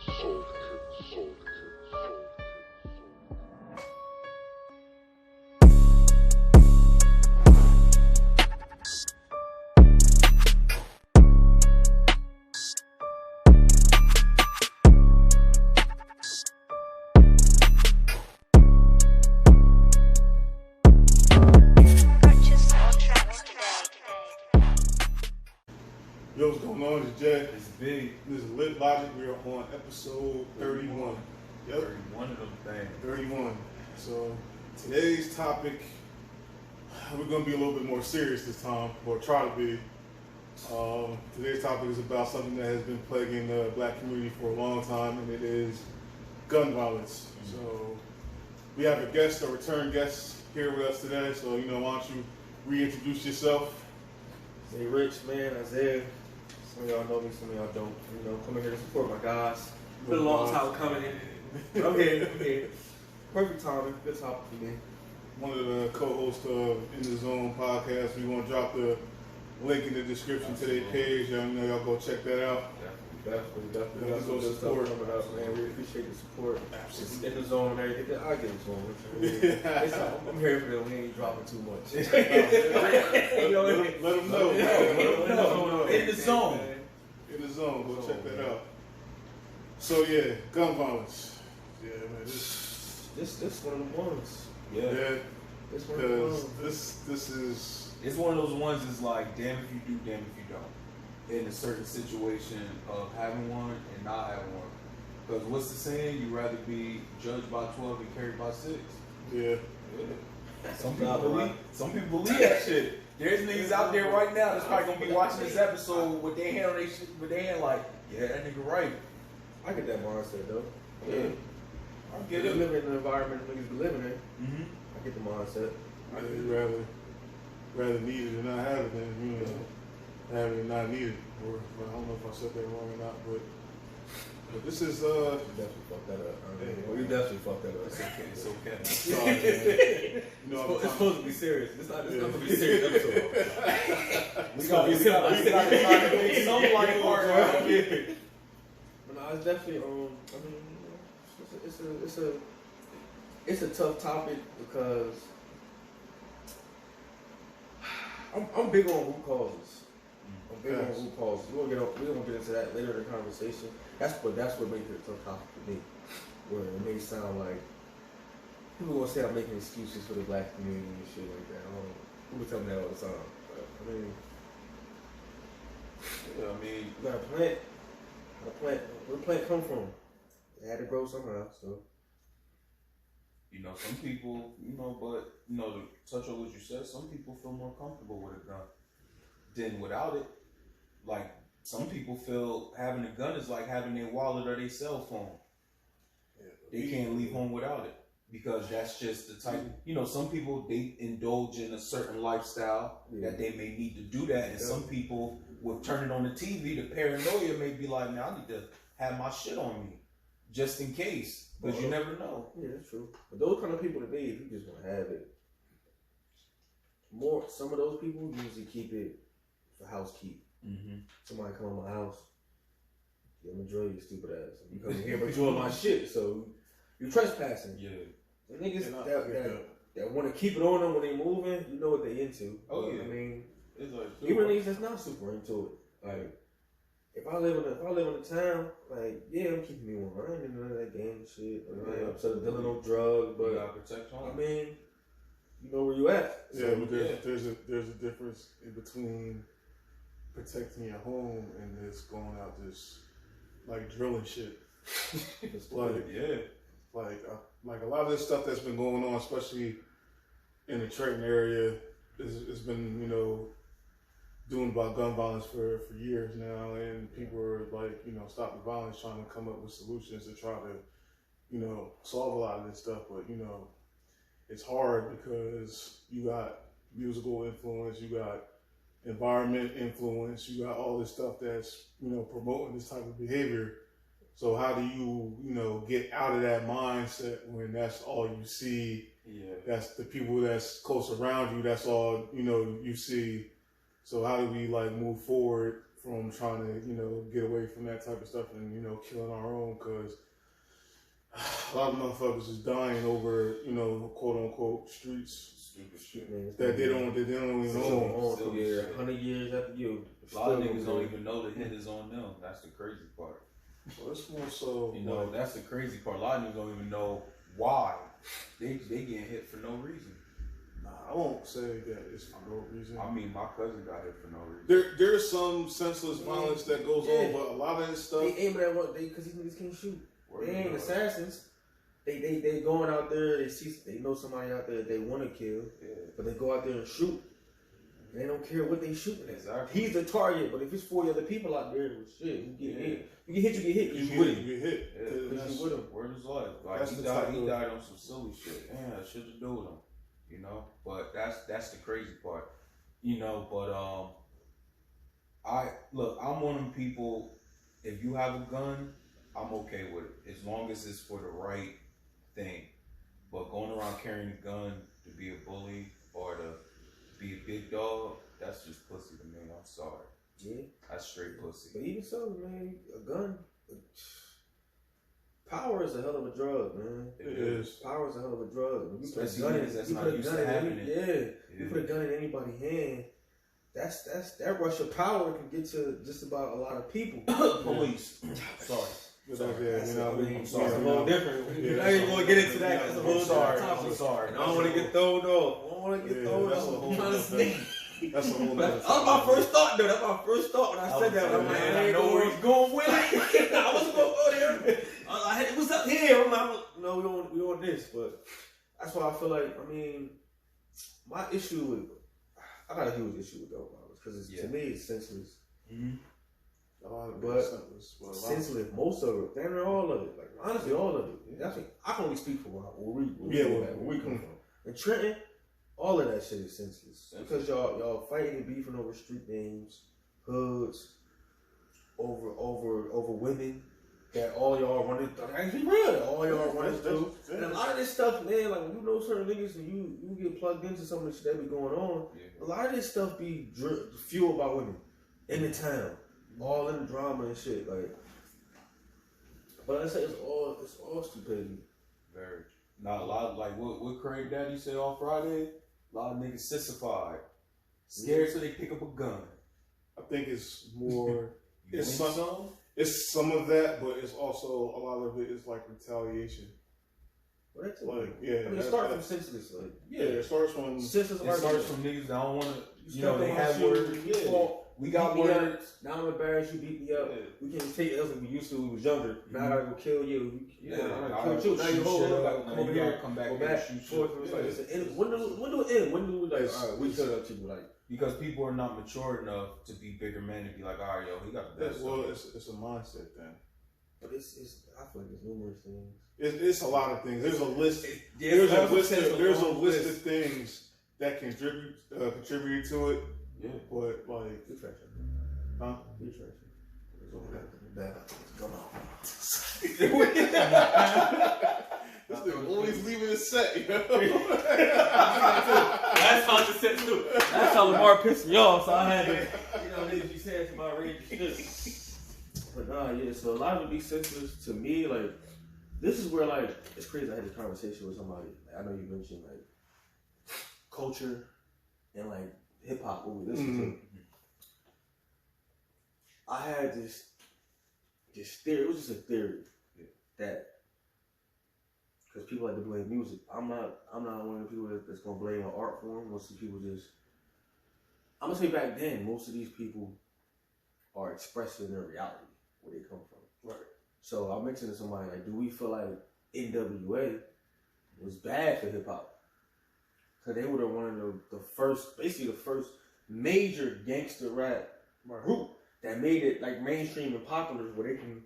Yo, what's going on? It's Jack. It's big. This is Lit Logic. We are on episode 31. Yep. 31 of them things. 31. So today's topic, we're going to be a little bit more serious this time, or try to be. Today's topic is about something that has been plaguing the black community for a long time, and it is gun violence. So we have a guest, a return guest here with us today. So, why don't you reintroduce yourself? Hey, Rich, man, Isaiah. Some of y'all know me, some of y'all don't. Coming here to support my guys. Been a long time coming in. I'm here. Perfect timing. Good topic for me. One of the co-hosts of In the Zone podcast. We want to drop the link in the description to their page. Y'all go check that out. Definitely. Yeah, Got some good stuff coming up, man. We appreciate the support. Absolutely. In the zone and everything. I give it to them. I'm here for them. We ain't dropping too much. Let them know. In the zone. In the zone. Go check that out. So yeah, gun violence. Yeah, man. This one of the ones. Yeah. This one of the ones. Because this is. It's one of those ones that's like, damn if you do, damn if you don't. In a certain situation of having one and not having one. Because what's the saying? You'd rather be judged by 12 and carried by 6. Yeah. Some people believe that shit. There's niggas out there right now that's probably gonna be watching this episode with their hand on their shit, with their hand like, yeah, that nigga right. I get that mindset though. Yeah. I get it. Living in the environment niggas be living in. Mm-hmm. I get the mindset. I'd rather need it than not have it than have it and not need it. Or I don't know if I said that wrong or not, but this is You definitely fucked that up. You definitely fucked that up. It's okay. sorry, man. It's supposed to be serious. It's not gonna be a serious episode. We gotta make some light part around here. But no, it's definitely it's a tough topic because I'm big on root causes. I'm big on root causes. We're gonna get into that later in the conversation. That's what makes it a tough topic for me. Where it may sound like people gonna say I'm making excuses for the black community and shit like that. People tell me that all the time. But, you gotta plant. Where the plant come from? It had to grow somehow. So. Some people, but to touch on what you said, some people feel more comfortable with a gun than without it. Like, some people feel having a gun is like having their wallet or their cell phone. Yeah, they can't leave home without it because that's just the type. Some people, they indulge in a certain lifestyle that they may need to do that, and some people will turn it on the TV. The paranoia may be like, man, I need to have my shit on me just in case. Because you never know. Yeah, that's true. But those kind of people today, if you just want to have it, some of those people usually keep it for housekeep. Mm-hmm. Somebody come to my house, I'm gonna drill you stupid ass. You come in here, but you on my shit, so you're trespassing. Yeah. The niggas that want to keep it on them when they moving, you know what they into. Oh yeah. It's like even niggas that's not super into it, like. If I live in the town, like, yeah, I'm keeping me warm. I ain't into none of that gang shit. I ain't upset dealing no drugs, but you gotta protect home. You know where you at. Yeah, but there's a difference in between protecting your home and just going out just like drilling shit. Like a lot of this stuff that's been going on, especially in the Trenton area, it's been doing about gun violence for years now, and people are like, stop the violence, trying to come up with solutions to try to, solve a lot of this stuff. But, it's hard because you got musical influence, you got environment influence, you got all this stuff that's, promoting this type of behavior. So how do you, get out of that mindset when that's all you see? Yeah. That's the people that's close around you, that's all, you see. So how do we move forward from trying to, you know, get away from that type of stuff and, you know, killing our own, because a lot of motherfuckers is dying over, you know, quote unquote streets Stupid shit. Man, that they don't even Still own. on for Silly years, shit. 100 years after you. A lot of still niggas don't don't even know the hit is on them. That's the crazy part. Well, it's more so, You know, like, that's the crazy part. A lot of niggas don't even know why they getting hit for no reason. nah, I won't say that it's for no reason. I mean, my cousin got hit for no reason. There's some senseless violence that goes on, but a lot of this stuff. They aiming at what they, because these niggas can't shoot. Word They ain't to God. assassins. They going out there. They know somebody out there that they want to kill, Yeah. but they go out there and shoot. They don't care what they shooting at. Exactly. He's the target, but if it's 40 other people out there, well, shit, you get Yeah. hit. You get hit, you get hit. You You get, with you him. get hit. Yeah, And Because you with him. Word is life. Like That's he the died, type he of- died on some silly shit. Man, that shit to do with him. You know? But that's the crazy part. You know, but I'm one of them people, if you have a gun, I'm okay with it. As long as it's for the right thing. But going around carrying a gun to be a bully or to be a big dog, that's just pussy to me. I'm sorry. Yeah. That's straight pussy. But even so, man, a gun. Power is a hell of a drug, man. It is. Power is a hell of a drug. When you put a Especially gun in, niggas that's you not put a used gun to in having any, it. yeah. You put a gun in anybody's hand. That rush of power can get to just about a lot of people. Police. Sorry. But Sorry. yeah, That's you know, a- I'm that's sorry. a little different. Yeah, I ain't gonna get into that. That's a whole I'm sorry. different topic. I'm sorry. And I don't want to get thrown off. I don't want to get Yeah, thrown that's off. a whole I'm trying to nother stay. That's a whole That nother was my first thought, though. That's my first thought when I said that. I'm like, I know where he's going with it. I wasn't gonna go there. It was up here. I'm like, no, we on this, but that's why I feel like. I mean, my issue with I got a huge issue with gun violence because to me it's senseless. Mm-hmm. A lot of it But is senseless. But a lot of Senseless, most of it, damn near all of it. Like honestly, all of it. That's what, I can only speak for where we come from. In Trenton, all of that shit is senseless because y'all fighting and beefing over street names, hoods, over women. That all y'all running through. Actually, real. All y'all running through. And a lot of this stuff, man, like when you know certain niggas and you get plugged into some of the shit that be going on, a lot of this stuff be fueled by women in the town. All in the drama and shit. Like, but I say it's all stupidity. Very. Not a lot. Like what Craig Daddy said on Friday. A lot of niggas sissified, scared so they pick up a gun. I think it's more. You It's win some- some. It's some of that, but it's also a lot of it is like retaliation. But that's Like, yeah, I mean, it that's- starts from that's- senseless. Like, Yeah, it starts from. senseless It argument. starts from niggas that don't want to. You know, step they on my have shoe, words. you Yeah, fall, we got beat me up. words. Now I'm embarrassed. You beat me up. Yeah. We can't take it else like we used to when we was younger. Now I gotta go kill you. Yeah, I I gotta kill you. Now you shoot hold shit up. up, Come now over you here. gotta come back Go here back. and shoot Forth. shit. It's like, Yeah. it's an end. When do it end? When do we like? It's- All right, we cut up to like. Because people are not mature enough to be bigger men and be like, all right, yo, he got the best. Well, of it. it's a mindset thing. But it's. I feel like there's numerous things. It's a lot of things. There's a list. Yeah, There's that's a what list. it says, There's a long list of things that contribute to it. Yeah. But like, We trash it. huh? We trash it. Bad. Come on. This nigga always leaving it set. You know? That's how it said too. That's how Lamar pissed me off, so I had to, niggas be saying some outrageous shit. But nah, yeah, so a lot of it be senseless to me. Like, this is where, like, it's crazy. I had this conversation with somebody. I know you mentioned, like, culture and, like, hip hop, what we listen to. I had this theory. It was just a theory that. Because people like to blame music. I'm not one of the people that's gonna blame an art form. Most of the people just. I'm gonna say back then, most of these people are expressing their reality, where they come from. Right. So I mentioned to somebody like, do we feel like NWA was bad for hip hop? Because they were one of the first, basically the first major gangster rap group that made it like mainstream and popular, where they can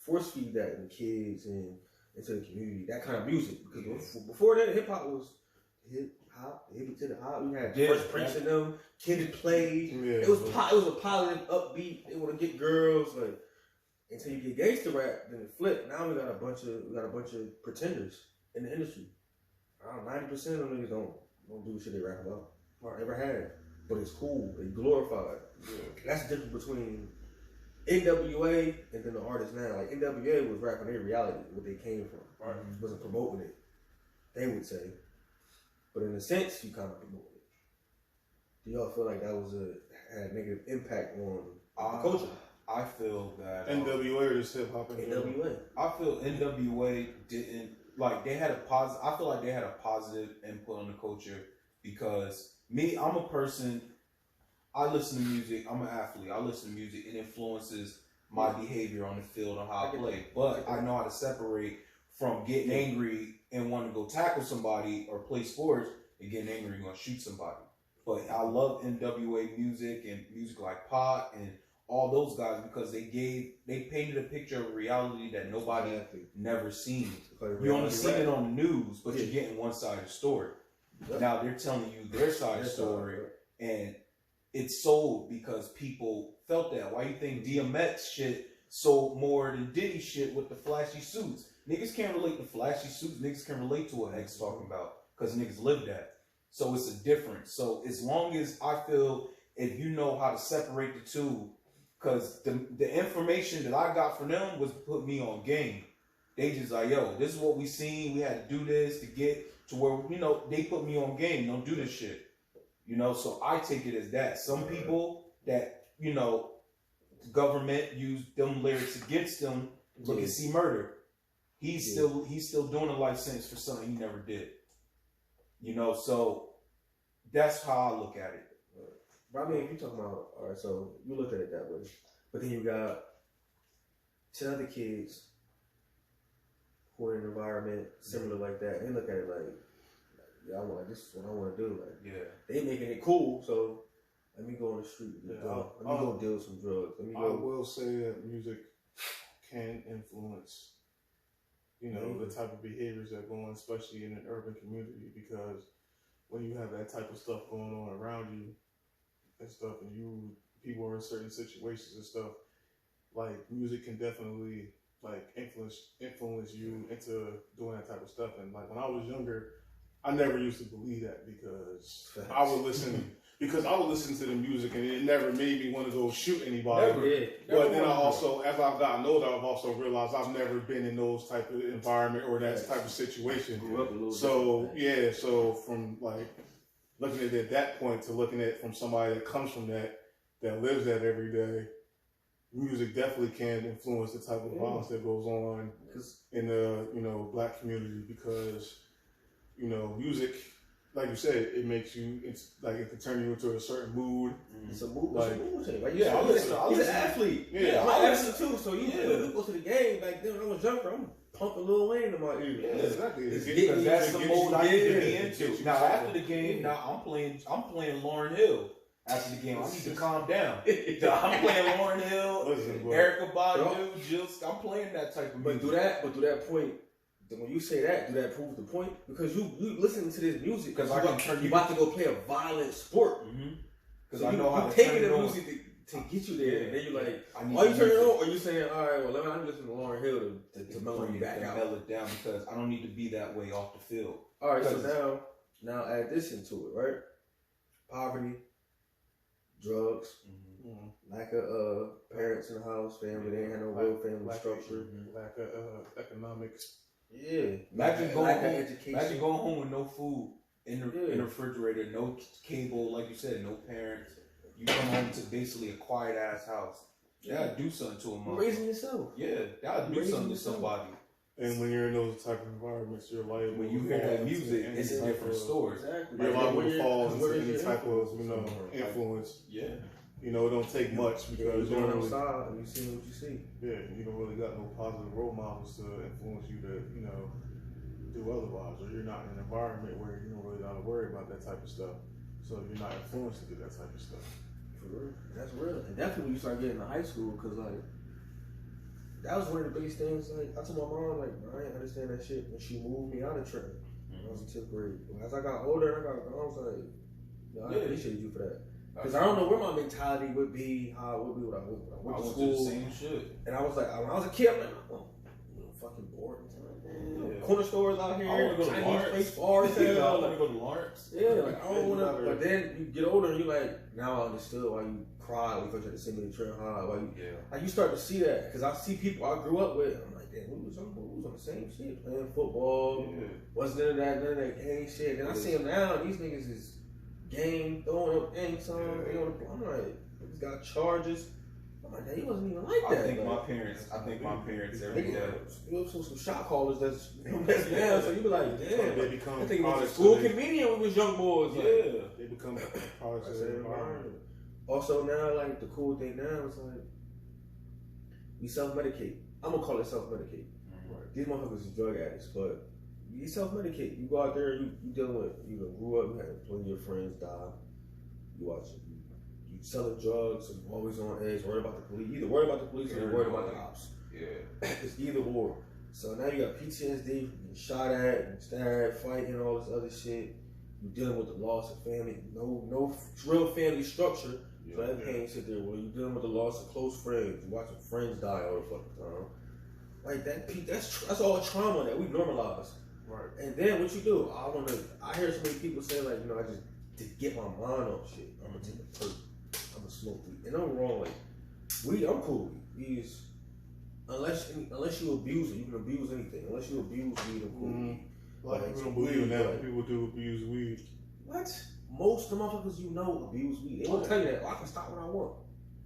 force feed that in kids and into the community, that kind of music. Because before that, hip hop was hip to the hop. We had Fresh Prince in them, Kid Play. Yeah, It was a positive, upbeat. They want to get girls like until you get gangster rap, then it flipped. Now we got a bunch of pretenders in the industry. 90% of them niggas don't do the shit they rap about or ever had. but it's cool. They glorified. Yeah. That's the difference between NWA and then the artists now. Like NWA was rapping their reality, what they came from. Right. Wasn't promoting it. They would say, but in a sense, you kind of promoted it. Do y'all feel like that was had a negative impact on the culture? I feel that NWA or just hip hop? NWA. I feel NWA didn't like they had a positive. I feel like they had a positive input on the culture because me, I'm a person. I listen to music. I'm an athlete. I listen to music. It influences my behavior on the field and how I play. But I know how to separate from getting angry and wanting to go tackle somebody or play sports and getting angry and going to shoot somebody. But I love NWA music and music like Pac and all those guys because they painted a picture of reality that nobody never seen. You only seen it on the news, but you're getting one side of the story. Now they're telling you their side of the story, and it's sold because people felt that. Why you think DMX shit sold more than Diddy shit with the flashy suits? Niggas can't relate to flashy suits. Niggas can relate to what X talking about because niggas live that. So it's a difference. So as long as I feel if you know how to separate the two, because the information that I got from them was to put me on game. They just like, yo, this is what we seen. We had to do this to get to where, you know, they put me on game. Don't do this shit. You know, so I take it as that. Some people that, you know, the government used them lyrics against them. Look at C Murder. He's still doing a life sentence for something he never did. You know, so that's how I look at it. But I mean, if you talking about, all right, so you look at it that way, but then you got 10 other kids who are in an environment similar like that, and they look at it like, yeah, this is what I want to do. Like, yeah, they making it cool, so let me go on the street. Let me go deal with some drugs. I will say that music can influence, you know, the type of behaviors that go on, especially in an urban community, because when you have that type of stuff going on around you and stuff, and people are in certain situations and stuff, like music can definitely like influence you into doing that type of stuff. And like when I was younger, I never used to believe that because I would listen to the music and it never made me want to go shoot anybody. But then as I've gotten older, I've also realized I've never been in those type of environment or that type of situation. So from like looking at it at that point to looking at it from somebody that comes from that lives that every day, music definitely can influence the type of violence that goes on in the, you know, black community because, you know, music, like you said, it makes you, it's like it can turn you into a certain mood. It's a mood. Like, he's an athlete. Yeah, I'm an athlete too. So you go to the game. Like then when I was younger, I'm pumping Lil Wayne in my ear. Yeah, exactly. Because that's the mode I need to be into. Now after the game, I'm playing Lauryn Hill. After the game, I need to calm down. I'm playing Lauryn Hill, Erykah Badu, I'm playing that type of music. But to that point, when you say that, do that prove the point? Because you listening to this music because you about to go play a violent sport. Because I know how to taking the music to get you there, and then you're like, are you turning it on? Or you saying, all right, well, I'm listening to Lauryn Hill to mellow you back out, mellow it down because I don't need to be that way off the field. All right, so now add this into it, right? Poverty, drugs, lack of parents in the house, family, they ain't had no real family structure, lack of economics. Yeah. Imagine going home with no food in the refrigerator, no cable, like you said, no parents. You come home to basically a quiet ass house. You gotta do something to a mother. Raising yourself. Yeah, gotta do something to somebody. And when you're in those type of environments, you're liable. When you hear that music, it's a different story. Exactly. You're liable to fall into any type of, you know, influence. Yeah. You know, it don't take much because you're outside and you see what you see. Yeah, you don't really got no positive role models to influence you to, you know, do otherwise. Or you're not in an environment where you don't really got to worry about that type of stuff. So you're not influenced to do that type of stuff. For real. That's real. And definitely when you start getting to high school, because, like, that was one of the biggest things. Like, I told my mom, like, I didn't understand that shit when she moved me out of Trenton when I was in 10th grade. As I got older, I was like, yo, I appreciate you for that. Because I don't know where my mentality would be, how it would be when I went to school. The same shit. And I was like, when I was a kid, I'm like, oh, fucking bored. corner stores out here. I want to go to Chinese Lawrence. place far as hell. I want to go to Lawrence. Yeah, like I don't want to. Yeah. But then you get older and you like, now I understood why you cry when you first had to send me to Trent High. Why you, like you start to see that because I see people I grew up with. I'm like, damn, we was on the same shit, playing football. Yeah. Wasn't into that, none of that gang shit. Then I see them now, and these niggas is gang throwing up gang songs. They on the, I'm like, niggas got charges. I'm like, he wasn't even like that. I think like, my parents every day. you know, some shot callers that's down. So you be like, damn. They become I think it was a products school of the- comedian when we was young boys. Like, Yeah. They become products I of said, their environment. also now, like the cool thing now is like we self-medicate. I'm gonna call it self-medicate. Right. These motherfuckers is drug addicts, but you self-medicate. You go out there, you dealing with, you grew up, you had plenty of your friends die. You watch it. You selling drugs, so you always on edge, worried about the police. Either worried about the police or you're worried about the cops. Yeah. It's either or. So now you got PTSD, getting shot at, and stabbed, fighting, all this other shit. You dealing with the loss of family, no real family structure. So that pain sit there. Well, you dealing with the loss of close friends. You watching friends die all the fucking time. Like that's all trauma that we normalize. Right. And then what you do? I hear so many people say like, I just to get my mind off shit. I'm gonna take a perk. I'm gonna smoke weed. And I'm wrong. Like weed, I'm cool with weed. Unless you abuse it, you can abuse anything. Unless you abuse weed, I'm cool with weed. A lot of Like, people don't believe in that. like- People do abuse weed. What? Most of the motherfuckers abuse weed. They won't tell you that. I can stop what I want.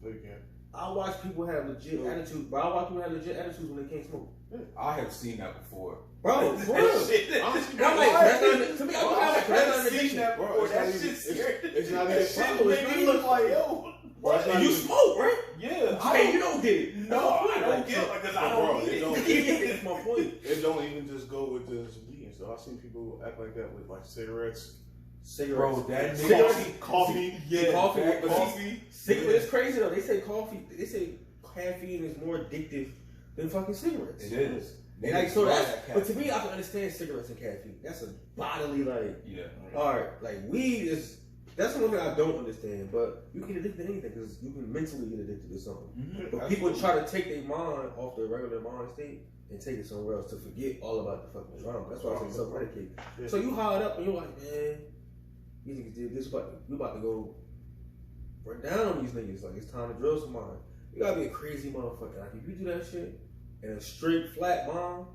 They can't. I watch people have legit attitudes, but I watch people have legit attitudes when they can't smoke. I have seen that before. Bro, for real. Shit. Honestly, And I'm like, that's not, to me, I'm like, that's not an seen addiction. that Bro, before. it's That not shit even- scared. it's not That even- shit bro, made it's me not look like, yo. Bro, it's And not you even- smoke, right? Yeah. Hey, you don't get it. No, I don't get it because I Bro, don't it need don't- it. That's my point. It don't even just go with just weed and stuff. I've seen people act like that with like cigarettes, Cigarettes. Bro, that Cigarettes. coffee. Yeah, Coffee, that but see, coffee. Cigarettes, it's crazy though. They say caffeine is more addictive than fucking cigarettes. It is. And like, so but to me, I can understand cigarettes and caffeine. That's a bodily like. Yeah. All right, like weed is. That's one thing I don't understand. But you can get addicted to anything because you can mentally get addicted to something. Mm-hmm. But people try to take their mind off their regular mind state and take it somewhere else to forget all about the fucking drama. That's why I say self-medicate. Yeah. So you hide up and you're like, man, these niggas did this, but we about to go run down on these niggas. Like it's time to drill somebody. You gotta be a crazy motherfucker. Like if you do that shit in a straight flat mind,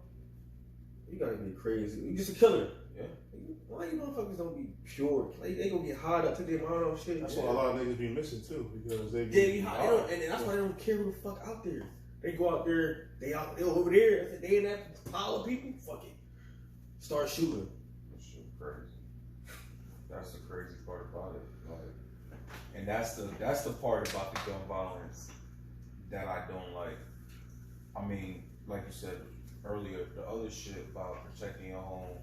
you gotta be crazy. You just a killer. Yeah. Why you motherfuckers don't be pure? Like, they gonna get hard up, take their mind off shit. That's why a lot of niggas be missing too, because they Yeah, be hot. They don't, and that's why they don't care who the fuck out there. They go out there, they over there, they in that pile of people, fuck it. Start shooting. That shit crazy. That's the crazy part about it. Like, and that's the part about the gun violence that I don't like. I mean, like you said earlier, the other shit about protecting your home,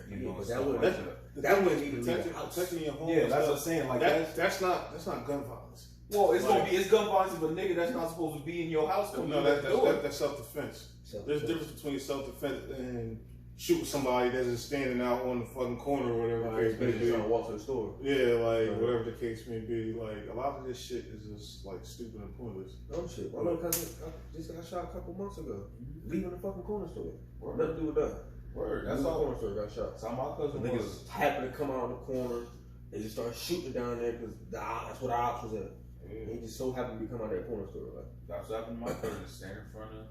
you know, but stuff that would- like that. That wouldn't even leave protecting, the house. protecting your home. Yeah, and that's what I'm stuff. saying. Like That's not gun violence. well, it's like- it's gun violence of a nigga that's not supposed to be in your house. No, that's self defense. There's a difference between self defense and shooting somebody that's just standing out on the fucking corner or whatever. Right, the case may basically be. trying to walk to the store. Yeah, like Right. whatever the case may be. Like a lot of this shit is just like stupid and pointless. Dumb shit. My little cousin just got shot a couple months ago, leaving the fucking corner store. Word. Nothing to do with that. Word. That's That's all. all. Corner store got shot. So my The cousin was. niggas happened to come out in the corner and just start shooting down there because that's where the ops was at. Yeah. He just so happened to come out that corner store. Like, That's what happened to my cousin. Stand in front of,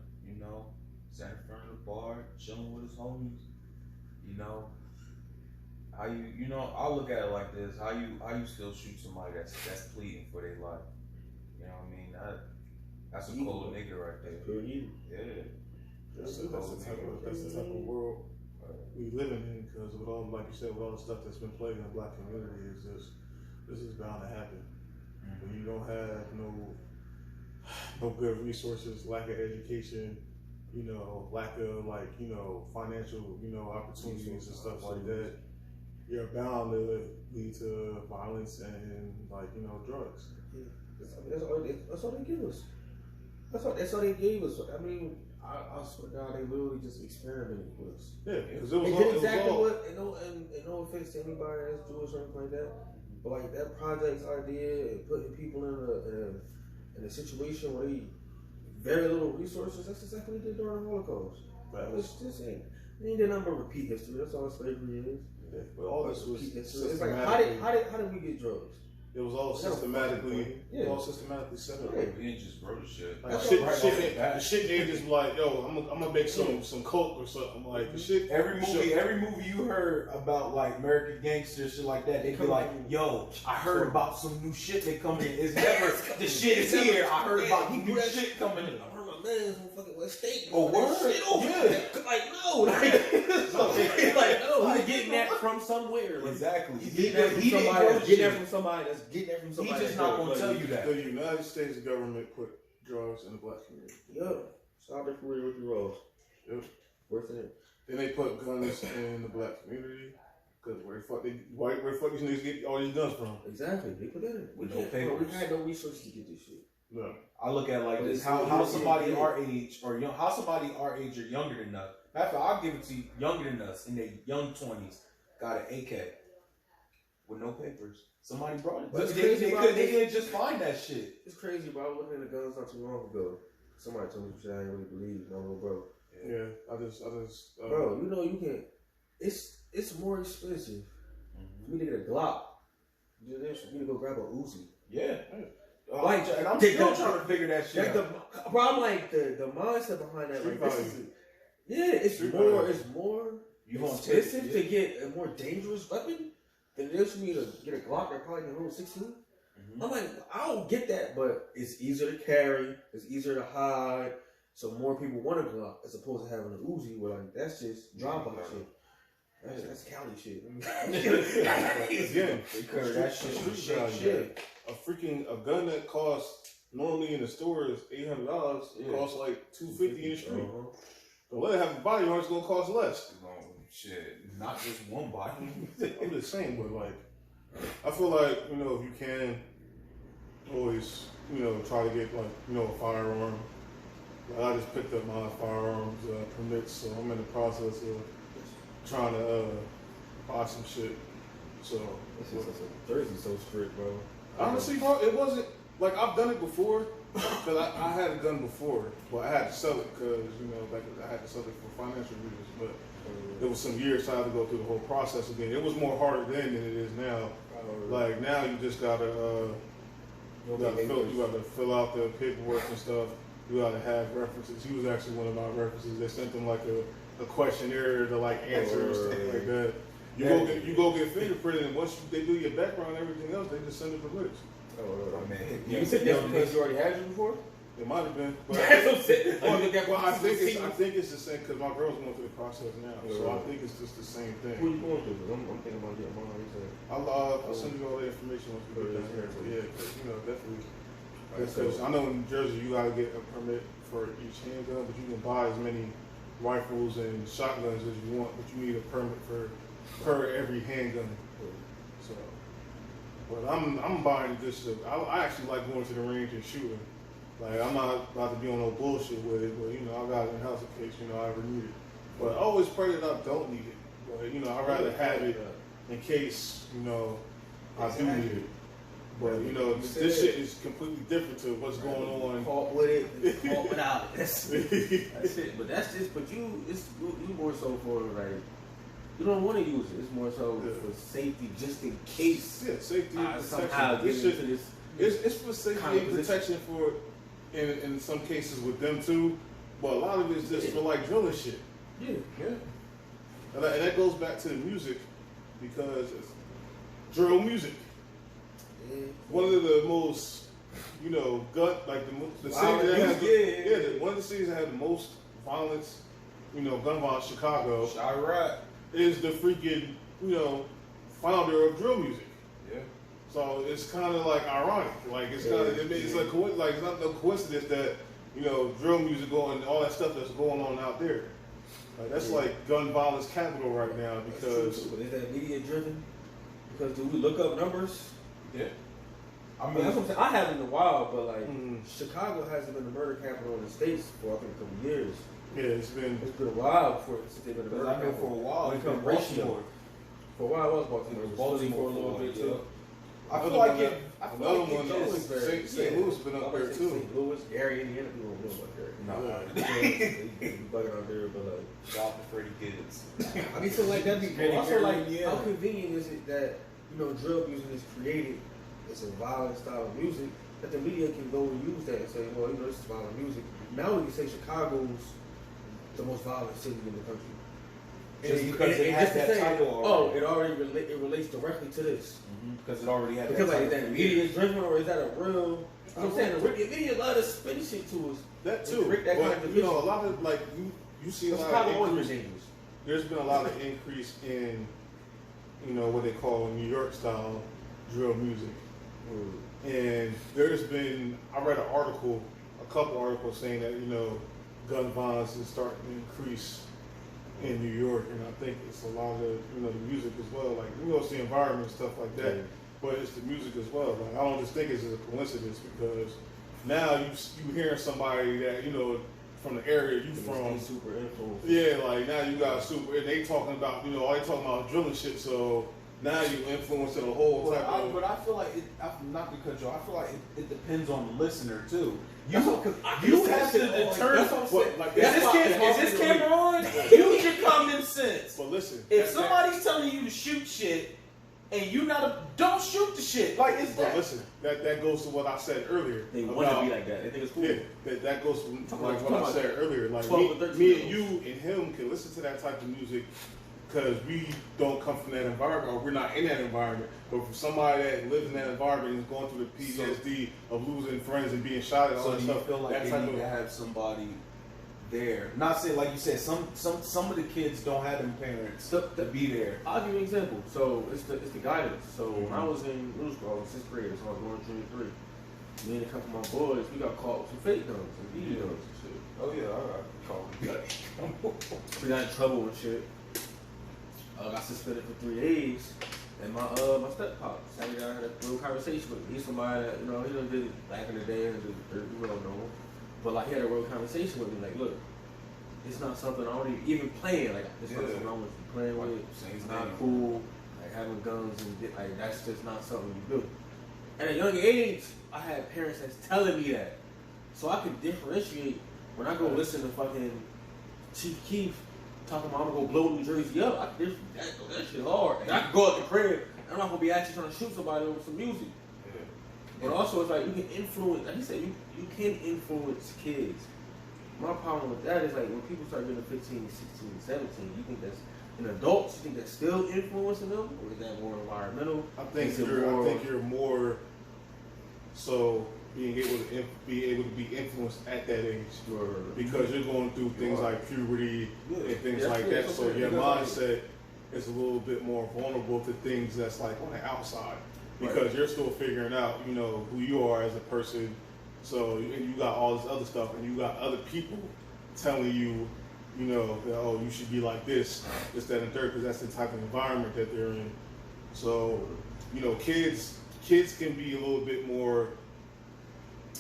stand in front of the bar, chilling with his homies. You know, how I look at it like this: how you still shoot somebody that's pleading for their life? You know what I mean? That's a cold nigga right there. that's pure evil. Yeah. That's the type of world we living in, because with all, like you said, with all the stuff that's been plaguing the black community, is just this is bound to happen. When you don't have no good resources, lack of education, lack of financial, opportunities and stuff like that, you're bound to lead to violence and drugs. That's all they give us. That's all they gave us. I mean, I swear to God, they literally just experimented with us. Yeah, because They did exactly what, and no offense to anybody that's Jewish or anything like that, but like that project's idea and putting people in a situation where they very little resources, that's exactly what they did during the Holocaust. It's just ain't did nothing but repeat history. That's all slavery is. Yeah, but all this was It's like systematically. how did we get drugs? It was all systematically. Yeah. It was all systematically set up. Yeah. We didn't just grow the shit. Like That's shit, right shit, off the bat. the shit ain't just like, yo, I'm gonna make some coke or something. Like the shit. Every movie you heard about like American gangsters, shit like that, they'd be like, "Yo, I heard about some new shit that coming in. It's never the shit is here. I heard about new shit coming in." I heard my man's on fucking West State. Oh, word? Shit over Yeah. there. Like no, like no, he's getting that from somewhere. Like, Exactly. he's getting that from He didn't somebody. grow That's the getting that shit. from somebody. That's getting that from He somebody. just not gonna tell you that. The United States government put drugs in the black community. Yo, stop their career with the rolls. Yep. Worth it. Then they put guns in the black community. Cause where the fuck these niggas get all these guns from? Exactly. They put that in. We No can't. papers. We had no resources to get this shit. No. I look at it like But this: it's how still- somebody yeah. our age or young, how somebody our age or younger than us. Matter of fact, I'll give it to you, younger than us in their young 20s, got an AK with no papers. Somebody brought it. But it's They crazy about this. didn't just find that shit. It's crazy, bro. I was looking at the guns not too long ago. Somebody told me some shit I didn't really believe. No, bro. Yeah. I just. Bro, you know you can. It's more expensive for me to get a Glock than it is for me to go grab a Uzi. Yeah. Like, and I'm they still got- trying to figure that shit Like out. bro, I'm like the mindset behind that. Street Like, this value. is, yeah, it's Street more. value. It's more You gonna take expensive it, to get a more dangerous weapon than it is for me to get a Glock that probably can hold 16. Mhm. I'm like, I don't get that, but it's easier to carry. It's easier to hide. So more people want a Glock as opposed to having an Uzi, where like that's just drive-by shit. That's Cali shit. Again, Because that shit street was shit. value. Shit. A gun that costs normally in the store is $800. Yeah. Costs like $250 in the street. Uh-huh. Don't let it have a body on. It's gonna cost less. Shit. Not just one body. I'm just saying, but like, I feel like if you can, always try to get a firearm. Like, I just picked up my firearms permits, so I'm in the process of trying to buy some shit. So It's just Jersey's so strict, bro. honestly, bro, it wasn't like I've done it before. Because I had a gun before, but I had to sell it because I had to sell it for financial reasons. But it was some years so I had to go through the whole process again. It was more harder then than it is now. Like now, you just gotta fill out the paperwork and stuff. You gotta have references. He was actually one of my references. They sent them like a questionnaire to like answer and stuff like that. You go get fingerprinted, and once they do your background and everything else, they just send it for permits. You said that's because you already had you before? It might have been, but That's what I'm saying. well, I think it's the same because my girl's going through the process now, so I think it's just the same Who are thing. you going through? I'm thinking about getting mine. I'll send you all the information once we get down here. But yeah, 'cause, definitely. Because I know in New Jersey you gotta get a permit for each handgun, but you can buy as many rifles and shotguns as you want, but you need a permit per every handgun. So, but I'm buying good stuff. I actually like going to the range and shooting. Like I'm not about to be on no bullshit with it, but I got it in house in case I ever need it. But I always pray that I don't need it. But I'd rather have it in case I do need it. But this shit is completely different to what's going on. Caught with it, caught without it. That's it. But that's just. But you more so for like. You don't want to use it. It's more so for safety, just in case. Yeah, safety and somehow protection. get This into shit, this. it's for safety kind of and protection for, in some cases with them too, but a lot of it is just for like drilling shit. Yeah. And that goes back to the music because it's drill music. One of the most, the city that has one of the cities that has the most violence, gun violence, Chicago, Chirac. is the freaking, founder of drill music. Yeah. So it's kind of like ironic. Like it's kind of, it's like it's not no coincidence that drill music going, all that stuff that's going on out there. Like that's like gun violence capital right now because But is that media driven? Because do we look up numbers? Yeah. I mean, that's what I'm saying. I haven't in a while, but like Mhm. Chicago hasn't been the murder capital in the states for I think a couple years. yeah, it's been It's been a while since they've been the Because murder I know capital. for a while When it's it been comes ratio. Baltimore. For a while, it was Baltimore. It was Philly Baltimore for a little bit yeah. too. I feel like it. Another one, St. Louis been up there too. St. Louis, Gary, Indiana, people don't know about Gary. No, You bugging out there, but like, shout out to Freddie Gibbs. I mean, so like that'd be cool. Gary, Also, like, yeah. how convenient is it that drill music is created? It's a violent style of music that the media can go and use that and say, well, this is violent music. Now we can say Chicago's the most violent city in the country. Just because it has that title already. It already relates directly to this. Because it already had because that like, is title. that media driven or is that a real? I'm saying the media love to spin shit to us. That too. That but, kind of a lot of like you see a lot of increase. There's been a lot of increase in what they call New York style drill music. And there's been, I read a couple articles saying that, gun violence is starting to increase in New York, and I think it's a lot of, the music as well. Like, it's the environment and stuff like that, but it's the music as well. Like, I don't just think it's a coincidence because now you hearing somebody that, from the area you from. Super influence. Yeah, like now you got super, and they talking about, all they talking about drilling shit, so now you influencing a whole type of. But I feel like not to cut you off, I feel like it depends on the listener too. You have to determine. Is this camera on? Use your common sense. But listen, if somebody's telling you to shoot shit and you don't shoot the shit. Like it's that. But listen, that goes to what I said earlier. They want to be like that. They think it's cool. Yeah, that goes to like what I said earlier. Like me and you and him can listen to that type of music because we don't come from that environment or we're not in that environment. But for somebody that lives in that environment and is going through the PTSD of losing friends and being shot at all that stuff. So do you feel like they need to have somebody there? Not saying, like you said, some of the kids don't have them parents to be there. I'll give you an example. So it's the guidance. So when I was in middle school, I was 6th grade, so I was going to junior 3. Me and a couple of my boys, we got caught with some fake guns and BB guns and shit. Oh yeah, I got caught. We got in trouble and shit. Got suspended for 3 days, and my step pop sat down and had a little conversation with me. He's somebody that, he done did it back in the day, and we don't know him. But like he had a real conversation with me, like, look, it's not something I don't even playing. Like it's not something I want to be playing with. It's not cool. Like having guns and like that's just not something you do. And at a young age, I had parents that's telling me that, so I could differentiate when I go listen to fucking Chief Keef talking about I'm gonna go blow New Jersey up. That shit hard. And I can go up the crib. I'm not gonna be actually trying to shoot somebody over some music. Yeah. But also, it's like you can influence. Like he said, you can influence kids. My problem with that is like when people start getting 15, 16, 17, you think that's in adults. You think that's still influencing them, or is that more environmental? I think you're more so being able to be influenced at that age, because you're going through things like puberty and things like that. So your mindset is a little bit more vulnerable to things that's like on the outside, because you're still figuring out, who you are as a person. So and you got all this other stuff, and you got other people telling you, that you should be like this, that, and third, because that's the type of environment that they're in. So, kids can be a little bit more.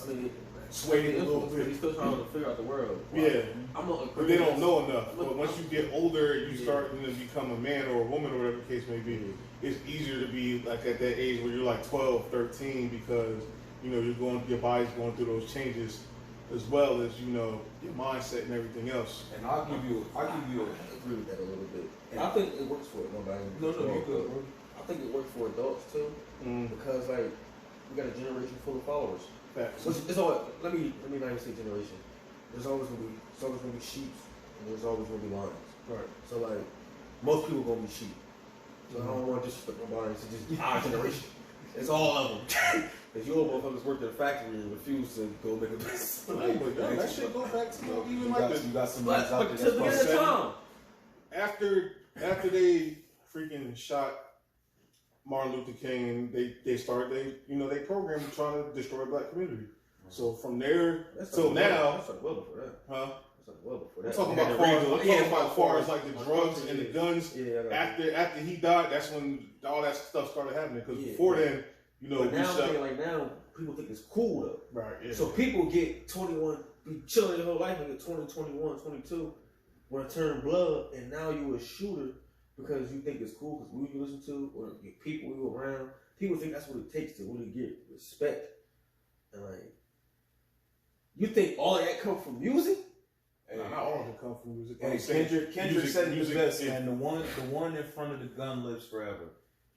I mean, swayed a little bit. He's still trying to figure out the world. Yeah, but they don't know enough. But once you get older, you start to become a man or a woman or whatever the case may be. It's easier to be like at that age where you're like 12, 13, because your body's going through those changes, as well as your mindset and everything else. And I'll give you I agree with that a little bit. And I think it works for nobody. No, you good, bro. I think it works for adults too, because like we got a generation full of followers. It's all. Let me not even say generation. There's always gonna be sheep, and there's always gonna be lions. Right. So like most people gonna be sheep. So I don't want to disrespect nobody to just our generation. It's all of them. Because you old motherfuckers worked at a factory and refused to go make a business. But that shit go back to even like you got some guys out there. To the beginning of time. After they freaking shot Martin Luther King, they started they programmed trying to destroy the black community. So from there till now, that's like well before that. Huh? That's like well before that. I'm talking about as far as like the drugs and the guns. After he died, that's when all that stuff started happening. Because before then, but now now people think it's cool though. Right. Yeah. So people get 21, be chilling their whole life and get 20, 21, 22, want to turn blood, and now you a shooter because you think it's cool because who you listen to or the people you around people think that's what it takes to really get respect. And like, you think all of that come from music? Not all of it come from music. Hey, Kendrick said it the best, man. The one in front of the gun lives forever.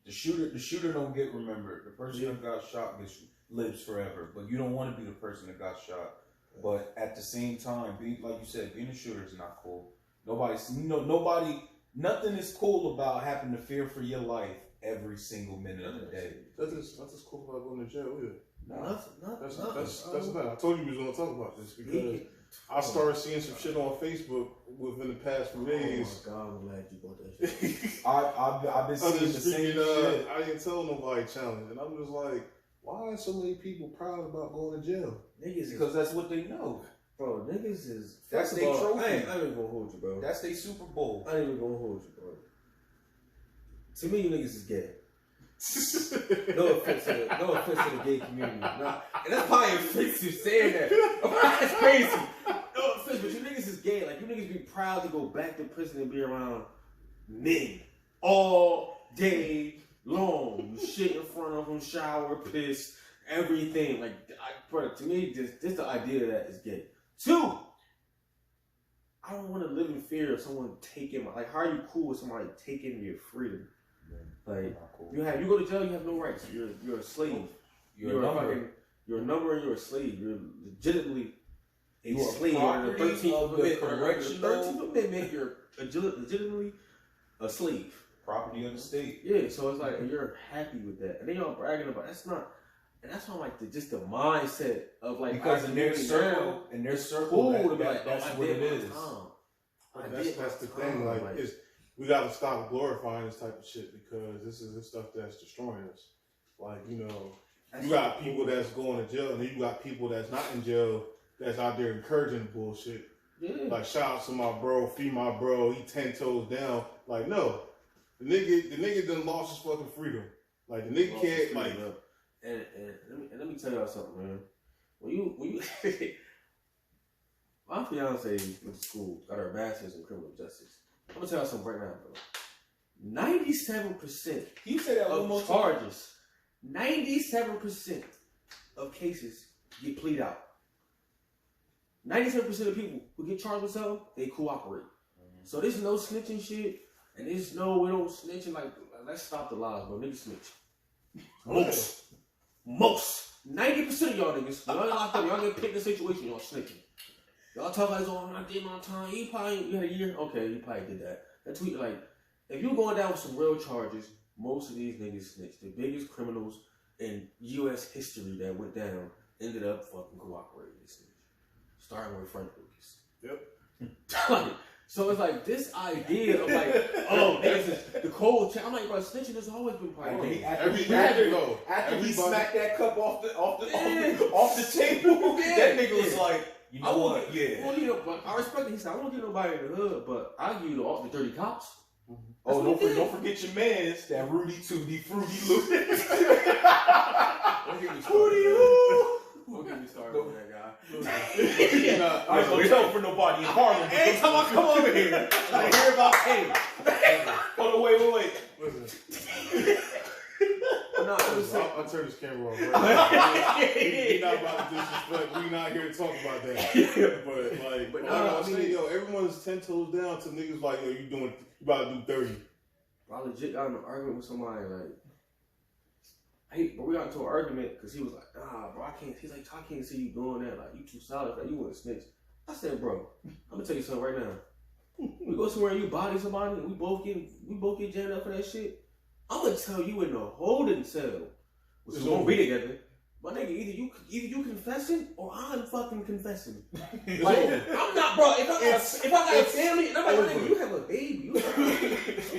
The shooter don't get remembered. The person that got shot lives forever. But you don't want to be the person that got shot. But at the same time, like you said, being a shooter is not cool. Nothing is cool about having to fear for your life every single minute of the day. Nothing's cool about going to jail either. That's the thing. I told you we was going to talk about this because I started seeing some shit on Facebook within the past few days. Oh my God, I'm glad you brought that shit. I've been seeing the same shit. I didn't tell nobody challenge, and I'm just like, why are so many people proud about going to jail? Niggas because that's what they know. Bro, niggas is... That's their trophy. I ain't even gonna hold you, bro. That's their Super Bowl. I ain't even gonna hold you, bro. To me, you niggas is gay. No offense to the gay community. Nah, and that's probably offensive saying that. That's crazy. No offense, but you niggas is gay. Like, you niggas be proud to go back to prison and be around men all day long. You shit in front of them, shower, piss, everything. Like, to me, just the idea of that is gay. 2, I don't want to live in fear of someone taking my... Like, how are you cool with somebody taking your freedom? Like, cool. You go to jail, you have no rights. You're a slave. You're a number. You're a number and you're a slave. You're legitimately a slave. Under the 13th Amendment, you're legitimately a slave. Property of the state. Yeah, so it's like, you're happy with that. And then y'all bragging about, that's not... And that's why I'm like, just the mindset of like... Because in their circle, cool that's what it is. That's the thing, like, we got to stop glorifying this type of shit because this is the stuff that's destroying us. Like, you got people that's going to jail and then you got people that's not in jail that's out there encouraging bullshit. Yeah. Like, shout out to my bro, free my bro, he 10 toes down. Like, no. The nigga done lost his fucking freedom. Like, the nigga can't, like... And let me tell y'all something, man. When you my fiance went to school, got her master's in criminal justice. I'm gonna tell y'all something right now, bro. 97% you say that of charges, 97% of cases get plead out. 97% of people who get charged with something, they cooperate. Mm-hmm. So there's no snitching shit, and there's no we don't snitching like let's stop the lies, bro. Niggas snitch. Most 90% of y'all niggas, y'all locked up, y'all get picked in a situation, y'all snitching. Y'all talk like, oh, I did my time. You had a year. Okay, you probably did that. That tweet, like, if you going down with some real charges, most of these niggas snitch. The biggest criminals in U.S. history that went down ended up fucking cooperating with snitch. Starting with Frank Lucas. Yep. So it's like this idea of like, oh, this is the cold chain. I'm like, bro, snitching has always been part of it. After he smacked that cup off the table, that nigga was like, you know what? Yeah. Well, but I respect it. He said, I won't get nobody in the hood, but I'll give you the dirty cops. Mm-hmm. Oh, don't forget your mans, that Rudy Tooty Fruity Loop. Don't get me started with that guy. I ain't gonna tell for nobody in Harlem. Every time I come over here, I hear about Kane. Hold on, wait. Listen. I'll turn this camera off. Right? We're not about to disrespect. We're not here to talk about that. But I'm saying, yo, everyone's 10 toes down to niggas like, yo, you about to do 30. I legit got in an argument with somebody like, but we got into an argument because he was like, nah, bro, I can't. He's like, I can't see you doing that. Like, you too solid. Like, you want to snitch. I said, bro, I'm gonna tell you something right now. We go somewhere and you body somebody, and we both get jammed up for that shit. I'm gonna tell you in the holding cell, which is gonna be together. My nigga, either you confessing or I'm fucking confessing. Like, I'm not, bro. If I got a family, and I'm like, nigga, you have a baby. You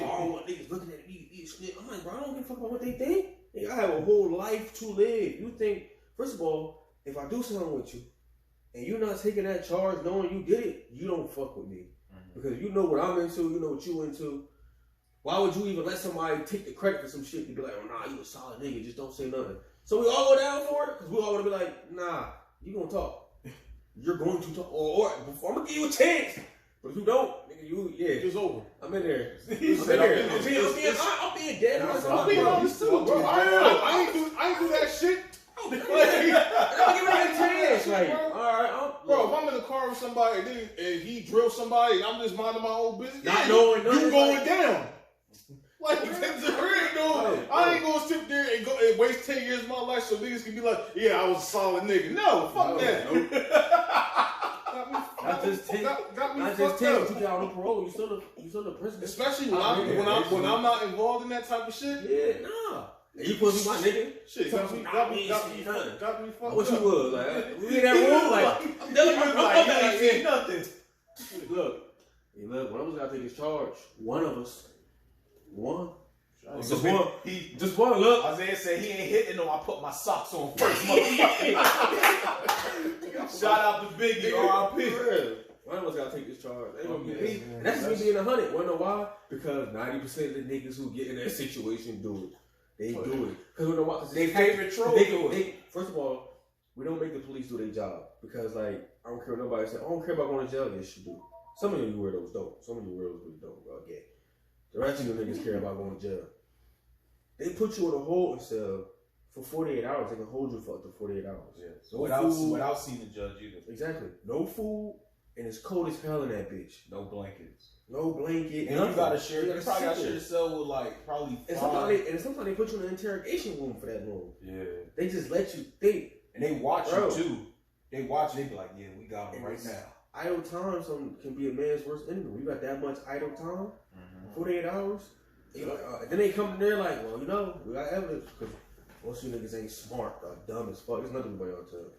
all what niggas looking at me, snitch. I'm like, bro, I don't give a fuck about what they think. Nigga, I have a whole life to live. You think, first of all, if I do something with you, and you're not taking that charge knowing you did it, you don't fuck with me. Mm-hmm. Because you know what I'm into, you know what you into. Why would you even let somebody take the credit for some shit and be like, oh, nah, you a solid nigga, just don't say nothing. So we all go down for it, because we all want to be like, nah, you gonna talk. You're going to talk. Or before I'm gonna give you a chance But if you don't, nigga, It's over. I'm in there. I'm I'm being dead. I'm being honest too, bro. I ain't do that shit. I'm giving it a chance. Like, all right, bro, if I'm in the car with somebody and he drills somebody and I'm just minding my own business, not knowing nothing, you going down. Like, I ain't gonna sit there and waste 10 years of my life so niggas can be like, yeah, I was a solid nigga. No, fuck that. Not just 10. Got me Not fucked just 10. up. You got on parole. You still the president. Especially when I'm not involved in that type of shit. Yeah, nah. And you supposed to be my nigga. Shit, got me fucked up. I wish you would. Like, we in that room. Like, I'm telling you, ain't seen nothing. Look, one of us got to take his charge. One of us. One. Just one. Look. Isaiah said he ain't hitting no. I put my socks on first, motherfucker. Shout out to Biggie, R.I.P. One of us got to take this charge. Ain't gonna be me. And that's me being 100. Wanna know why? Because 90% of the niggas who get in that situation do it. They do it. Because we know why? They favorite troll. First of all, we don't make the police do their job. Because, like, I don't care what nobody says. I don't care about going to jail. Yes, you do. Some of you weirdos don't. Some of you weirdos really don't. Okay. The rest of you niggas care about going to jail. They put you in a holding cell for 48 hours. They can hold you for up to 48 hours. Yeah. So without seeing the judge either. Exactly. No food, and it's cold as hell in that bitch. No blankets. No blanket. And you gotta share. You probably gotta share the cell with probably. And sometimes they put you in an interrogation room for that long. Yeah. They just let you think. And they watch you too. They watch. They be like, yeah, we got him right now. Idle time can be a man's worst enemy. You got that much idle time, 48 hours. Then they come in there like, well, we got evidence. Because most of you niggas ain't smart or dumb as fuck. There's nothing about y'all tell.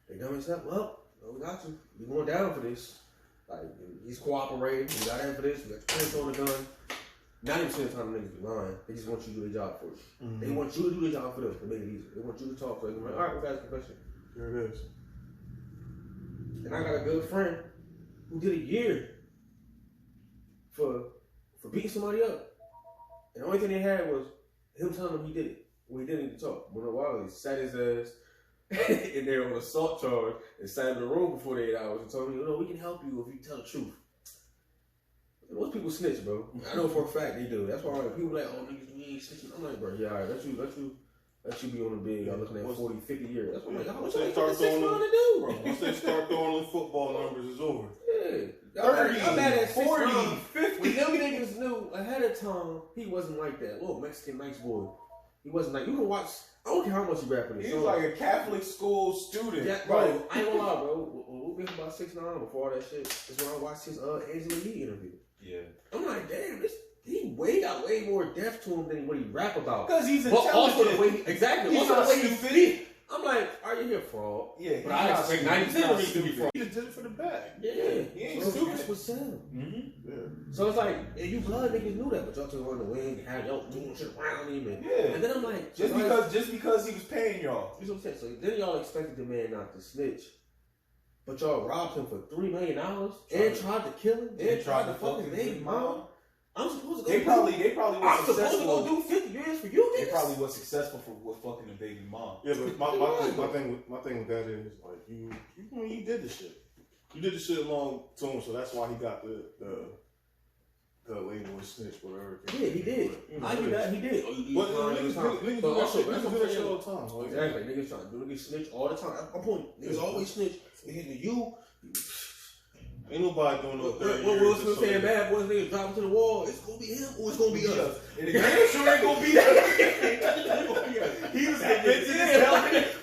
They dumb as hell. Well, we got you. We going down for this. Like, he's cooperating. We got evidence. We got the prints on the gun. 90% of the time, the niggas be lying. They just want you to do their job for you. They want you to do their job for them to make it easy. They want you to talk to them. Like, all right, we got a confession. Here it is. And I got a good friend who did a year for beating somebody up. And the only thing they had was him telling them he did it. When he didn't even talk. But a while he sat his ass in there on assault charge and sat in the room for 48 hours and told me, we can help you if you tell the truth. Most people snitch, bro. I know for a fact they do. That's why people like, oh, niggas, we ain't snitching. I'm like, bro, yeah, all right, let you be on the big. I'm looking at 40, 50 years. That's what I'm like, how much they start throwing to do? Bro, once they start throwing them football numbers, it's over. Yeah. 30, I'm mad at 40, 50. When them niggas knew ahead of time, he wasn't like that. Little Mexican nice boy. He wasn't like, you can watch, I don't care how much he rapping. He was like a Catholic school student. Yeah, bro, I ain't gonna lie, bro. When we been about 6ix9ine before all that shit, is when I watched his Angela Yee interview. Yeah. I'm like, damn, he got way more depth to him than what he rap about. Because he's intelligent. intelligent. Also the way He's not stupid. I'm like, are you here fraud? Yeah, but I expect 90% of me to be fraud. He just did it for the bag. Yeah, he ain't so stupid. That's what's up. Yeah. So it's like, and you blood niggas knew that, but y'all took on the wing and had y'all doing shit around him. And then I'm like, just because he was paying y'all. You know what I'm saying? So then y'all expected the man not to snitch, but y'all robbed him for $3 million and tried to kill him and tried to fuck his baby mom. I'm supposed to go. They probably was I'm supposed to successful. go do 50 years for you. They probably was successful with fucking the baby mom. Yeah, but my thing with that is like you did the shit. You did the shit along to him, so that's why he got the label of snitch, whatever. Yeah, he did. I knew that he did. But niggas do that shit all the time. Like, exactly, niggas trying to do niggas snitch all the time. I'm pointing. Niggas always snitch. Either you. Ain't nobody doing no 30 What years. Will Smith saying, bad boys niggas dropping to the wall. It's gonna be him or it's gonna be us. And the damn sure ain't gonna be that. He was convinced as hell.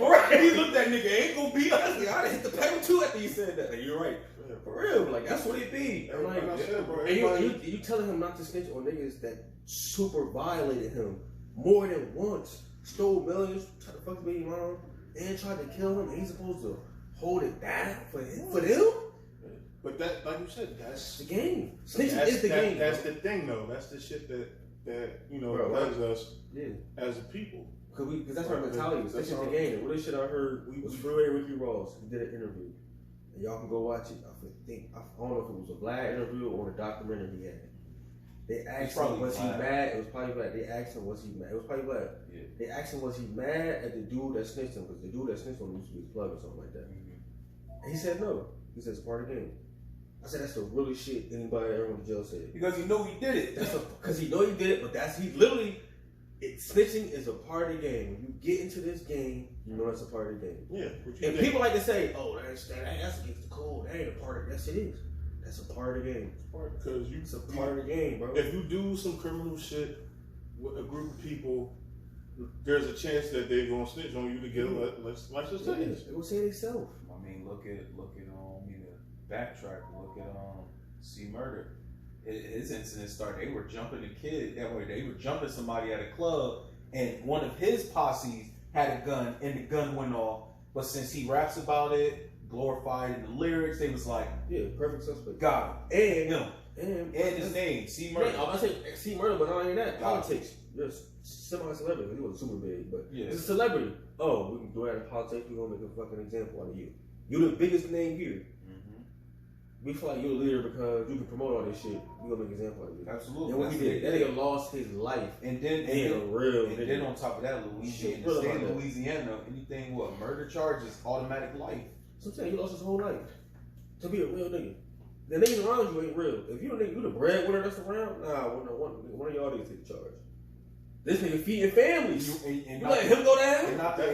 Right. He looked at nigga, ain't gonna be us. I done hit the pedal too after you said that. Like, you're right. For real. Like, that's what it be. I'm like, and you telling him not to snitch on niggas that super violated him more than once. Stole millions, tried to fuck the baby mom, and tried to kill him, and he's supposed to hold it down for them? But that, like you said, that's the game. Snitching is the game. That's the thing, though. That's the shit that plagues us as a people. Because that's our mentality. This is the game. Well, this shit I heard was Freeway Ricky Ross. He did an interview. And y'all can go watch it. I don't know if it was a Vlad interview or a documentary he had. They asked him, was he mad? It was probably Vlad. They asked him, was he mad? It was probably Vlad. Yeah. They asked him, was he mad at the dude that snitched him? Because the dude that snitched him used to be his plug or something like that. And he said no. He said it's part of the game. I said that's the realest shit anybody that ever went to jail said. Because he know he did it. That's because he know he did it, but he literally. Snitching is a part of the game. When you get into this game, you know that's a part of the game. Yeah. And people like to say, "Oh, that's against the code. That ain't a part of it." Yes, it is. That's a part of the game. Because It's a part of the game, bro. If you do some criminal shit with a group of people, there's a chance that they're gonna snitch on you to get a license sentence. They will say themselves. I mean, look at backtrack. Look at C Murder. His incident started. They were jumping a kid. They were jumping somebody at a club, and one of his posses had a gun, and the gun went off. But since he raps about it, glorified in the lyrics, they was like, Yeah, perfect suspect. got him. And his name, C Murder. Yeah, I'm gonna say C Murder, but not only that, politics. Just semi-celebrity. He wasn't super big, but he's a celebrity. Oh, we can do that in politics. We're gonna make a fucking example out of you. You're the biggest name here. We feel like you're a leader because you can promote all this shit. We gonna make an example of you. Absolutely. And what he did, that nigga lost his life. And then on top of that, Louisiana, the state of Louisiana, anything with murder charges, automatic life. So I'm saying he lost his whole life to be a real nigga. The niggas around you ain't real. If you a nigga, you the breadwinner that's around, one of y'all niggas take charge. This nigga feeding families. You let him go down? And not to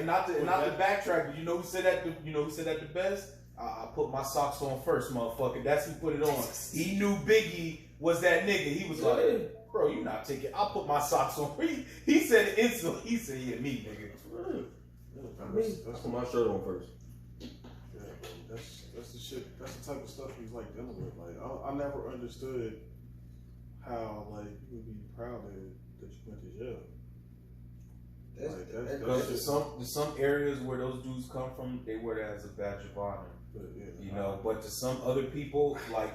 backtrack, but you know who said that the best? I put my socks on first, motherfucker. That's who put it on. He knew Biggie was that nigga. He was like, bro, you not taking. I'll put my socks on. He said it instantly. He said, yeah, me, nigga. I put my shirt on first. Yeah, that's the shit. That's the type of stuff he's like dealing with. Like I never understood how like you would be proud that you went to jail. Because there's some areas where those dudes come from, they wear that as a badge of honor. But but to some other people, like,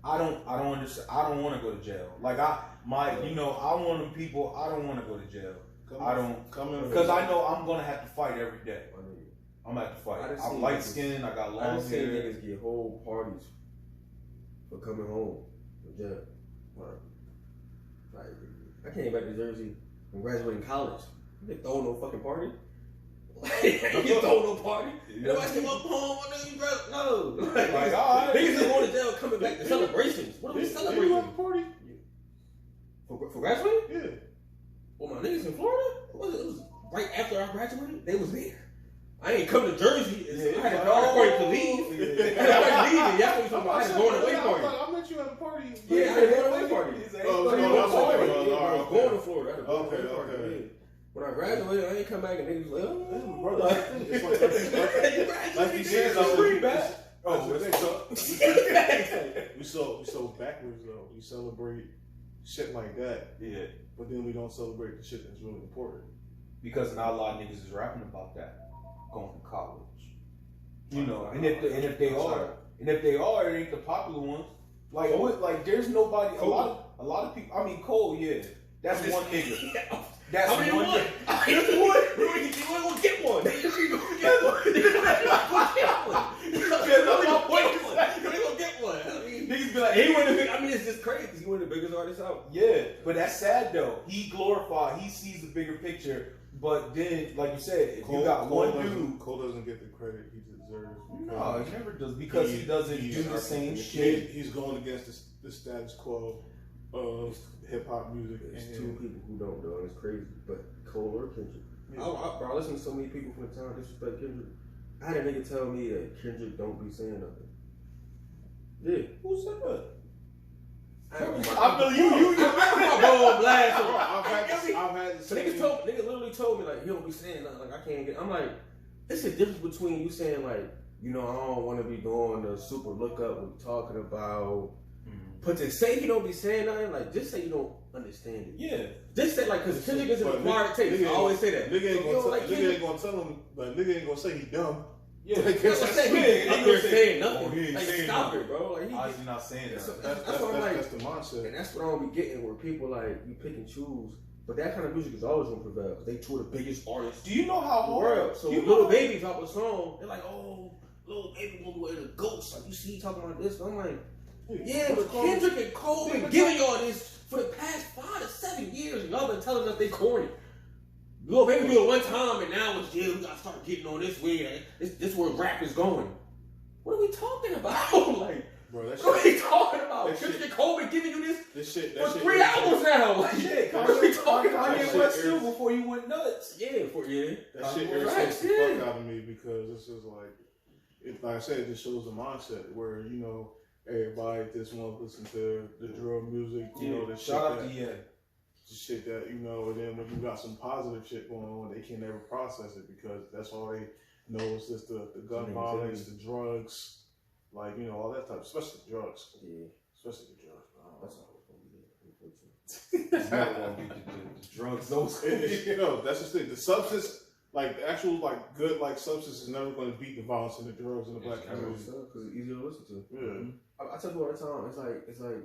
I don't understand. I don't want to go to jail. Like I want them people. I don't want to go to jail. Because I know I'm gonna have to fight every day. I'm gonna have to fight. I'm light skinned. I got long hair. Niggas get whole parties for coming home from jail. Like I came back to Jersey from graduating college. I didn't throw no fucking party. I didn't throw no party. Nobody came up home. No. Like, all right. Niggas going to jail coming back to celebrations. What are we celebrating? You have a party? For graduating? Yeah. Well, my niggas in Florida? It was right after I graduated. They was there. I ain't come to Jersey. I had a party to leave. I had to leave. That's what you talking about. I had a going away party. I met you at a party. Yeah, I had a going away party. I was going to Florida. I had a going away party. When I graduated, I ain't come back and niggas like, oh, brother, it's like you said, we so backwards though. We celebrate shit like that, but then we don't celebrate the shit that's really important. Because not a lot of niggas is rapping about that, going to college. And if they are, it ain't the popular ones. Like there's nobody. A lot of people. I mean, Cole, yeah, that's one nigga. That's one nigga. We're gonna get one. We're gonna get one. Niggas be like, he one of the big. I mean, it's just crazy because he one of the biggest artists out. Yeah, but that's sad though. He glorified. He sees the bigger picture. But then, like you said, if you got one dude, Cole doesn't get the credit he deserves. No, he never does because he doesn't do the same shit. He's going against the status quo of hip hop music. There's two people who don't know. It's crazy, but Cole or Kendrick. Yeah. I listen to so many people from the town disrespect Kendrick. I had a nigga tell me that Kendrick don't be saying nothing. Yeah, who said that? I feel you. I've had the same. Niggas literally told me like he don't be saying nothing. Like I can't get. I'm like, it's a difference between you saying like, I don't want to be doing the super look up what we're talking about. But to say you don't be saying nothing, like just say you don't understand it. Yeah. Just say like, because Kendrick is an acquired taste. I always say that. Nigga ain't gonna tell him, but nigga ain't gonna say he dumb. Yeah, that's what I'm saying. He ain't saying nothing. Like, stop it, bro. Like, he's not saying that. That's what I'm like. That's the mindset. And that's what I don't be getting, where people like, you pick and choose. But that kind of music is always gonna prevail because they tour the biggest artists. Do you know how hard? World. So when Lil Baby drop a song, they're like, oh, Lil Baby gonna be the ghost. Like you see, he talking about this. But I'm like, yeah, but Kendrick and Cole been giving y'all this for the past 5 to 7 years, and y'all been telling us they corny. Lil Baby do it one time, and now it's we gotta start getting on this way. This where rap is going. What are we talking about? Like, Bro, that What are shit. you talking about? That Christian shit- Cole been giving you this This shit. for That shit 3 irritates- hours now. Like, Shit, what are we talking about? Kanye That West shit too is- before you went nuts. Yeah, That shit Right, irritates the yeah. fuck out of me because it's just like, like I said, it just shows the mindset where everybody just want to listen to the drill music, the shit Shout out that, to yeah. the shit that and then when you got some positive shit going on, they can never process it because that's all they know is just the gun violence, the drugs, like all that type, especially the drugs, Yeah, especially the drugs. that's all it's gonna be. It's never gonna be the drugs. Those That's just it. The substance, like the actual, like good, like substance, is never going to beat the violence and the drugs in the black That's what community. I'm saying, because it's easier to listen to. Yeah. I tell you all the time, it's like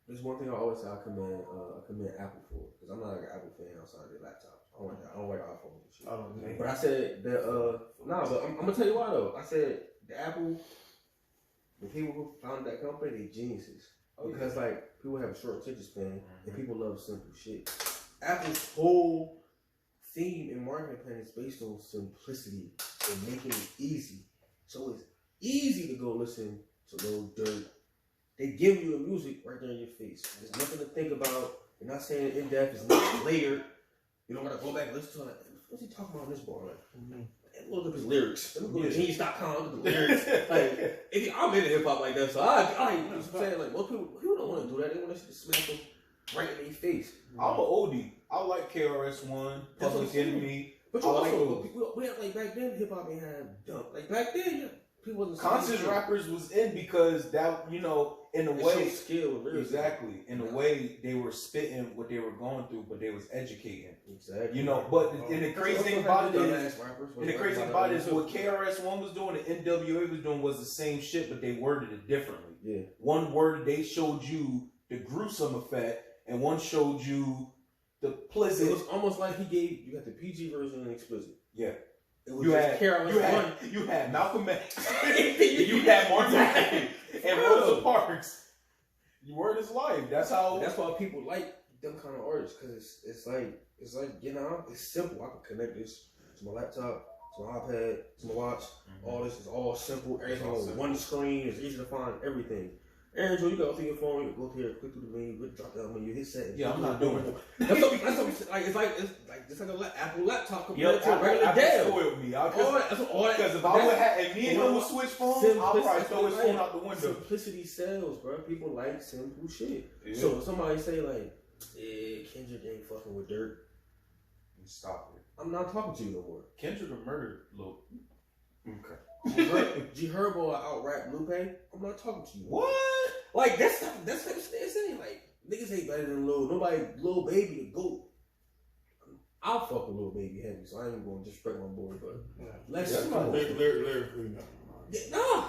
there's one thing I always say I commend Apple for, because I'm not like an Apple fan outside of their laptops. I don't like iPhones and shit. I don't know. But I said that but I'm gonna tell you why though. I said the Apple, the people who founded that company, they geniuses. Because like people have a short attention span and people love simple shit. Apple's whole theme and marketing plan is based on simplicity and making it easy. So it's easy to go listen to Lil Durk. They give you the music right there in your face. There's nothing to think about. You're not saying in depth. It's not layered. You don't gotta go back and listen to it. What's he talking about on this bar? Like, look up his lyrics. Let me go to genius.com. Look at the lyrics. Like, I'm into hip hop like that, so I you know what I'm saying? Like, most people don't want to do that. They want to smack them right in their face. I'm an oldie. I like KRS-One, That's what I'm Public saying. Enemy. But you I like also, those. we had like back then, hip hop ain't had dump. Like back then, people wasn't Conscious rappers was in because that in a way skill and lyrics. exactly in a way they were spitting what they were going through, but they was educating. Exactly. But and the crazy thing about it is, what KRS KRS-One was doing, the NWA was doing was the same shit, but they worded it differently. Yeah. One word they showed you the gruesome effect, and one showed you the pleasant. It was almost like you got the PG version and explicit. Yeah. It was You just you had Malcolm X, you had Martin Luther King, and Rosa Parks. Your word is life. That's how. That's why people like them kind of artists, because it's like it's simple. I can connect this to my laptop, to my iPad, to my watch. All this is all simple. Everything on one screen. It's easy to find everything. Aaron, you go through your phone, you go here, click through the menu, drop down when you hit set. Yeah, I'm not doing it. That's what I'm saying. It's like an Apple laptop compared to a regular Apple Dell. spoiled me. Because if I would have, and me and him would switch phones, I'll probably throw his phone out the window. Simplicity sells, bro. People like simple shit. Yeah. So if somebody say like, Kendrick ain't fucking with Dirt, Stop it. I'm not talking to you no more. Kendrick murdered Lil. Okay. G Herbo out rap Lupe, I'm not talking to you. What? Like that's what they're saying. Like niggas ain't better than Lil Baby the GOAT. I'll fuck with Lil Baby heavy, so I ain't gonna disrespect my boy, but let's come on. Lyrically, no. Nah.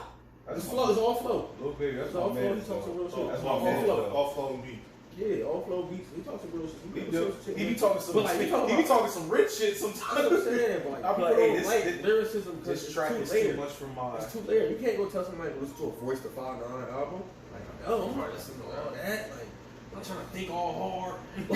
It's flow, it's all flow. Lil Baby, that's It's my all flow, man. he talks some real shit. That's all my man. flow. All flowing beat. Yeah, all flow beats. He talks some real shit. He be talking some. But like, he be talking some rich shit sometimes. That's what I'm saying, but like, I'm people like, hey, don't like lyricism because This it's track too is layered. too much for my. It's too layered. You can't go tell somebody to listen to a Voice to 5 9 album. Like, oh, I'm not listening to all that. Like, I'm trying to think all hard. I'm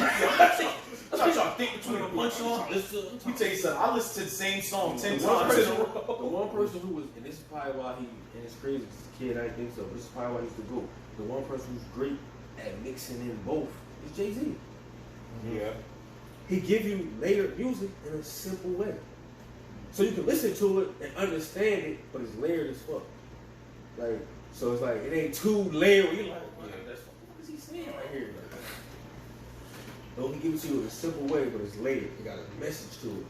trying to think between the punchline. Let me tell you something. I listen to the same song 10 times in a row. The one person who was, and this is probably why and it's crazy because as a kid I didn't think so, but this is probably why he's the GOAT. The one person who's great at mixing in both is Jay-Z. Yeah. He give you layered music in a simple way. So you can listen to it and understand it, but it's layered as fuck. Like, so it's like, it ain't too layered. You're like, what is he saying right here? No, he gives it to you in a simple way, but it's layered. It got a message to it.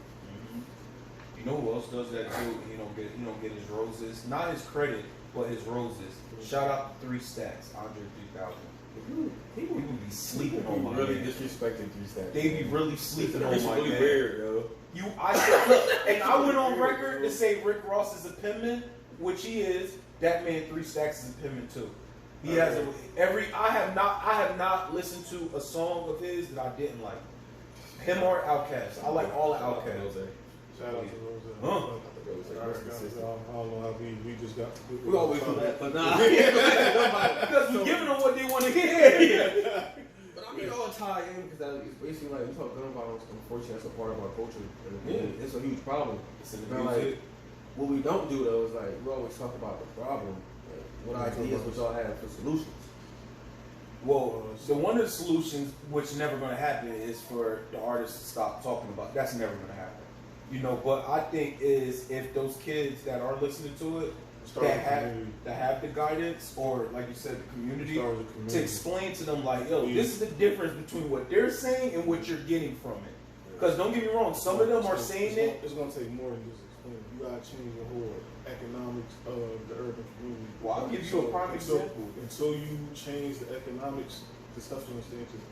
You know who else does that too? He don't get his roses. Not his credit, but his roses. Shout out to 3 Stacks, Andre 3000. People be sleeping on my really man. disrespecting 3 Stacks. They be really sleeping on It's my really man. weird, yo. And I went on record to say Rick Ross is a penman, which he is. That man 3 Stacks is a penman too. He has I have not listened to a song of his that I didn't like. Him or Outkast. I like all Outkast. Shout out to Rose. Huh. I don't know how we just got. We always do that, but nah. Because we giving them what they want to hear. But I mean, all tie in because it's basically like we talk gun violence. Unfortunately, that's a part of our culture, and it's a huge problem. It's in Now, like, what we don't do though is like we always talk about the problem, What ideas would y'all have for solutions? Well, so one of the solutions, which is never going to happen, is for the artists to stop talking about it. That's never going to happen. You know, but I think is if those kids that are listening to it that have the guidance, or like you said, the community, to explain to them like, yo, this is the difference between what they're saying and what you're getting from it. Because don't get me wrong, some of them are saying it. It's going to take more than just explaining. You got to change the whole economics of the urban community. Well, I'll give you a prime example. Until you change the economics, the stuff going to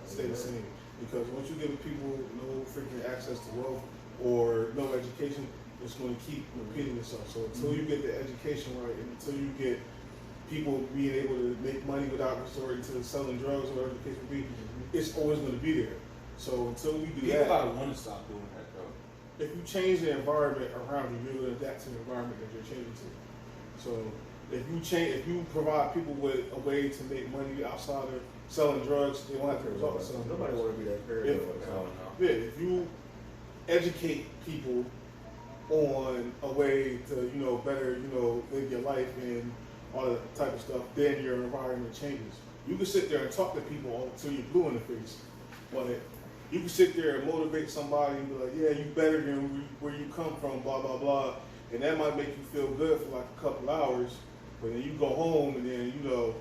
stay the same. Because once you give people no freaking access to wealth or no education, it's going to keep repeating itself. So until you get the education right, and until you get people being able to make money without resorting to selling drugs or whatever the case may be, it's always going to be there. So until we do People that, gotta want to stop doing that though. if you change the environment around you, you're going to adapt to the environment that you're changing to. So if you provide people with a way to make money outside of selling drugs, they won't have to resort to selling Nobody drugs. want to be that paranoid. Yeah, if you educate people on a way to, better, live your life and all that type of stuff, then your environment changes. You can sit there and talk to people until you're blue in the face, but you can sit there and motivate somebody and be like, yeah, you better than where you come from, blah, blah, blah. And that might make you feel good for like a couple hours, but then you go home and then, you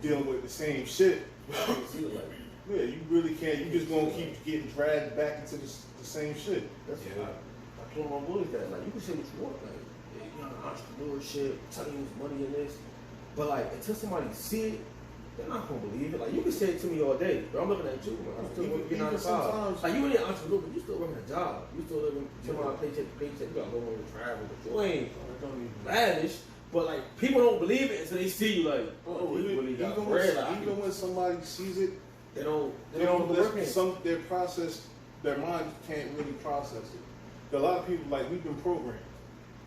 dealing with the same shit. Yeah, you really can't. You just gonna keep getting dragged back into the same shit. That's I told my boys that, like, you can say what you want, like, entrepreneurship, telling you money in this, but like, until somebody see it, they're not gonna believe it. Like, you can say it to me all day, but I'm looking at you, man. I'm still working 9 to 5. Like, you ain't an entrepreneur, but you still working a job. You still living paycheck to paycheck. You got no money to travel, but you ain't lavish. But like, people don't believe it until they see you. Like, oh, you really got bread. Even when somebody sees it, they don't their process, their mind can't really process it. A lot of people, like, we've been programmed.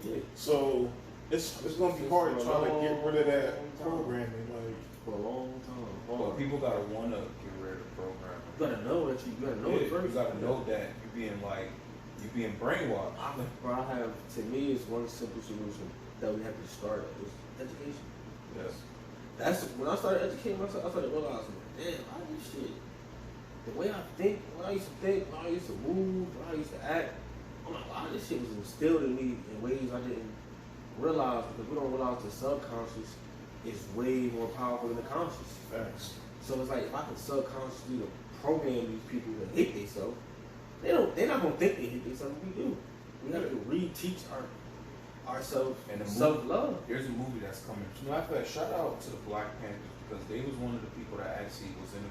Yeah. So it's gonna be hard to try to get rid of that programming, like, for a long time. But people gotta wanna get rid of the program. You gotta know that you gotta know it first. You gotta know that you're being brainwashed. To me, it's one simple solution that we have to start is education. Yes. That's when I started educating myself. I started realizing, damn, a lot of this shit, the way I think, when I used to think, when I used to move, when I used to act, I'm like, a lot of this shit was instilled in me in ways I didn't realize, because we don't realize the subconscious is way more powerful than the conscious. facts. So it's like, if I can subconsciously program these people to hate themselves, they're not gonna think they hate themselves. We do. We have to reteach ourselves And self-love. There's a movie that's coming. Matter of fact, shout out to the Black Panthers, because they was one of the people that actually was in,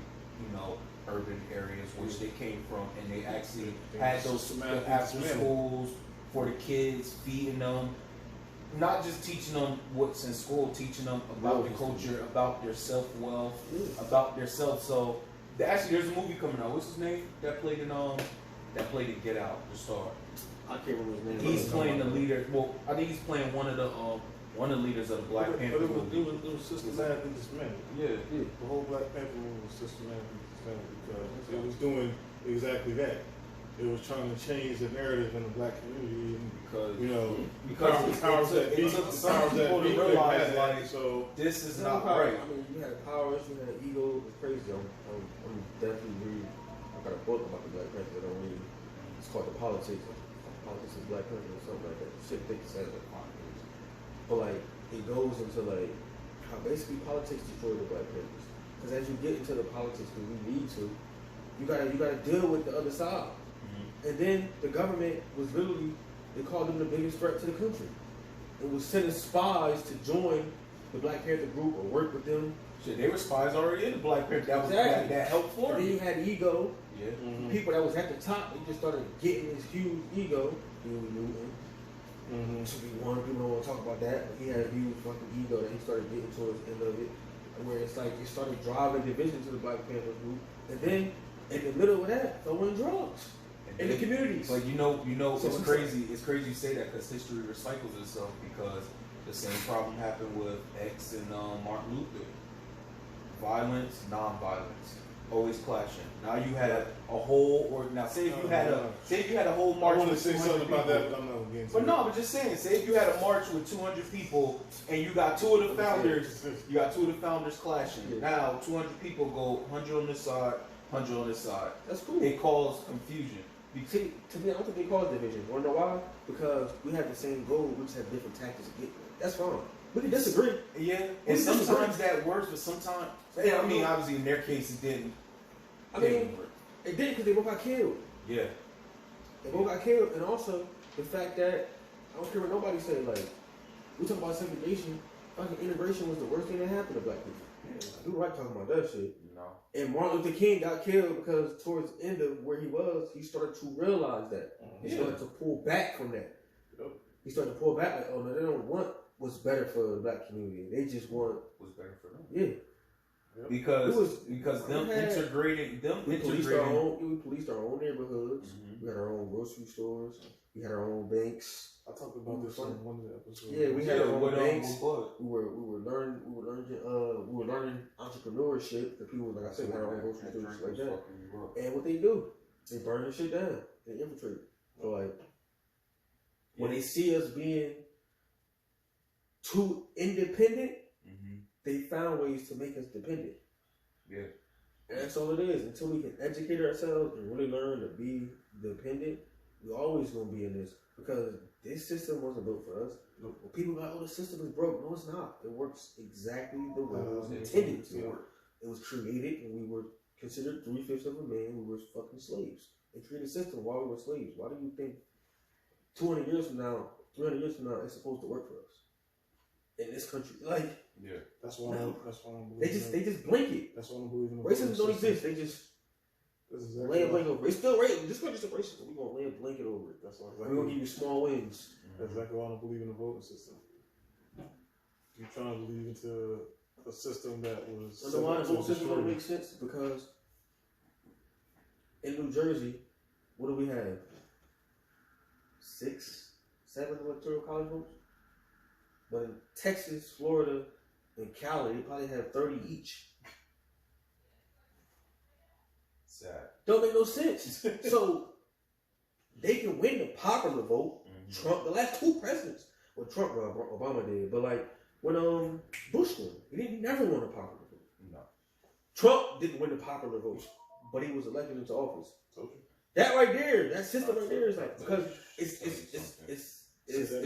urban areas which they came from, and they actually had those after schools for the kids, feeding them, not just teaching them what's in school, teaching them about the culture, about their self-wealth, about their self. So actually, there's a movie coming out. What's his name? That played in Get Out, the star. I can't remember his name. He's playing the leader. Well, I think he's playing one of the leaders of the Black Panther movie. It was systematically dismantled. Yeah. The whole Black Panther movie was systematically dismantled because it was doing exactly that. It was trying to change the narrative in the Black community, and Because the powers that be, realize, like, so this is not not right. I mean, you had powers, you had ego. It's crazy. I'm definitely reading. I got a book about the Black Panther that I'm reading. It's called The Politics of Black Panther or something like that. Shit thick says like 5 pages. But like, it goes into like how basically politics destroy the Black Panthers. Because as you get into the politics, because we need to, you gotta deal with the other side. And then the government was literally, they called them the biggest threat to the country. It was sending spies to join the Black Panther group or work with them. Shit, they were spies already in the Black Panther. That helped for them. And then you had ego. Yeah. People that was at the top, they just started getting this huge ego. Huey Newton. To be one, people don't want to talk about that, but he had a huge fucking ego that he started getting towards the end of it. Where it's like, it started driving division to the Black Panther group. And then, in the middle of that, throwing drugs. In the communities. But it's crazy. It's crazy you say that, because history recycles itself, because the same problem happened with X and Martin Luther. Violence, non-violence. always clashing. Now you had a whole, or now say if you had a whole march. I want to with say 200 something about people. that, but I'm not gonna get into But it. no, but just saying, say if you had a march with 200 people and you got two of the founders, clashing. Yeah. Now 200 people go 100 on this side, 100 on this side. That's cool. It caused confusion. See, to me, I don't think they call it division. You wanna know why? Because we have the same goal, we just have different tactics to get there. That's fine. We can disagree. Yeah, We and disagree. sometimes that works, but sometimes, I mean, obviously in their case it didn't. I mean, it did because they both got killed. Yeah. They both got killed, and also the fact that I don't care what nobody say. Like we talk about segregation, fucking integration was the worst thing that happened to black people. We were right talking about that shit. No. And Martin Luther King got killed because towards the end of where he was, he started to realize that. He started to pull back from that. Yep. He started to pull back like, oh no, they don't want what's better for the black community. They just want Was better for them. yeah. Because them We policed our integrating. own. We policed our own neighborhoods. Mhm. We had our own grocery stores. We had our own banks. I talked about this on one of the episodes. Yeah, we had our own what banks. what? We were learning entrepreneurship. The people, like I said, we had our own grocery stores like that. And what they do, they burn the shit down. They infiltrate. So like, when they see us being too independent, they found ways to make us dependent. Yeah. And that's all it is. Until we can educate ourselves and really learn to be dependent, we're always going to be in this. Because this system wasn't built for us. When people go, oh, the system is broke. No, it's not. It works exactly the way it was intended to work. It was created when we were considered 3/5 of a man. We were fucking slaves. They created a system while we were slaves. Why do you think 200 years from now, 300 years from now, it's supposed to work for us? In this country. Like, yeah. That's why I don't believe they just blink it. That's why I don't believe in the Racism don't exist. They just lay a blanket over it. It's still racist. This country's still racist. We're going to lay a blanket over it. That's why We're going to give you small wins. That's exactly why I don't believe in the voting system. You're trying to believe into a system that was. You know why the voting system don't make sense? Because in New Jersey, what do we have? 6, 7 electoral college votes? But in Texas, Florida, and Cali, they probably have 30 each. Sad. Don't make no sense. So they can win the popular vote. Trump, the last 2 presidents, well, Trump, Obama did, but like when Bush won, he never won a popular vote. No. Trump didn't win the popular vote, but he was elected into office. That right there, that system right there is like because it's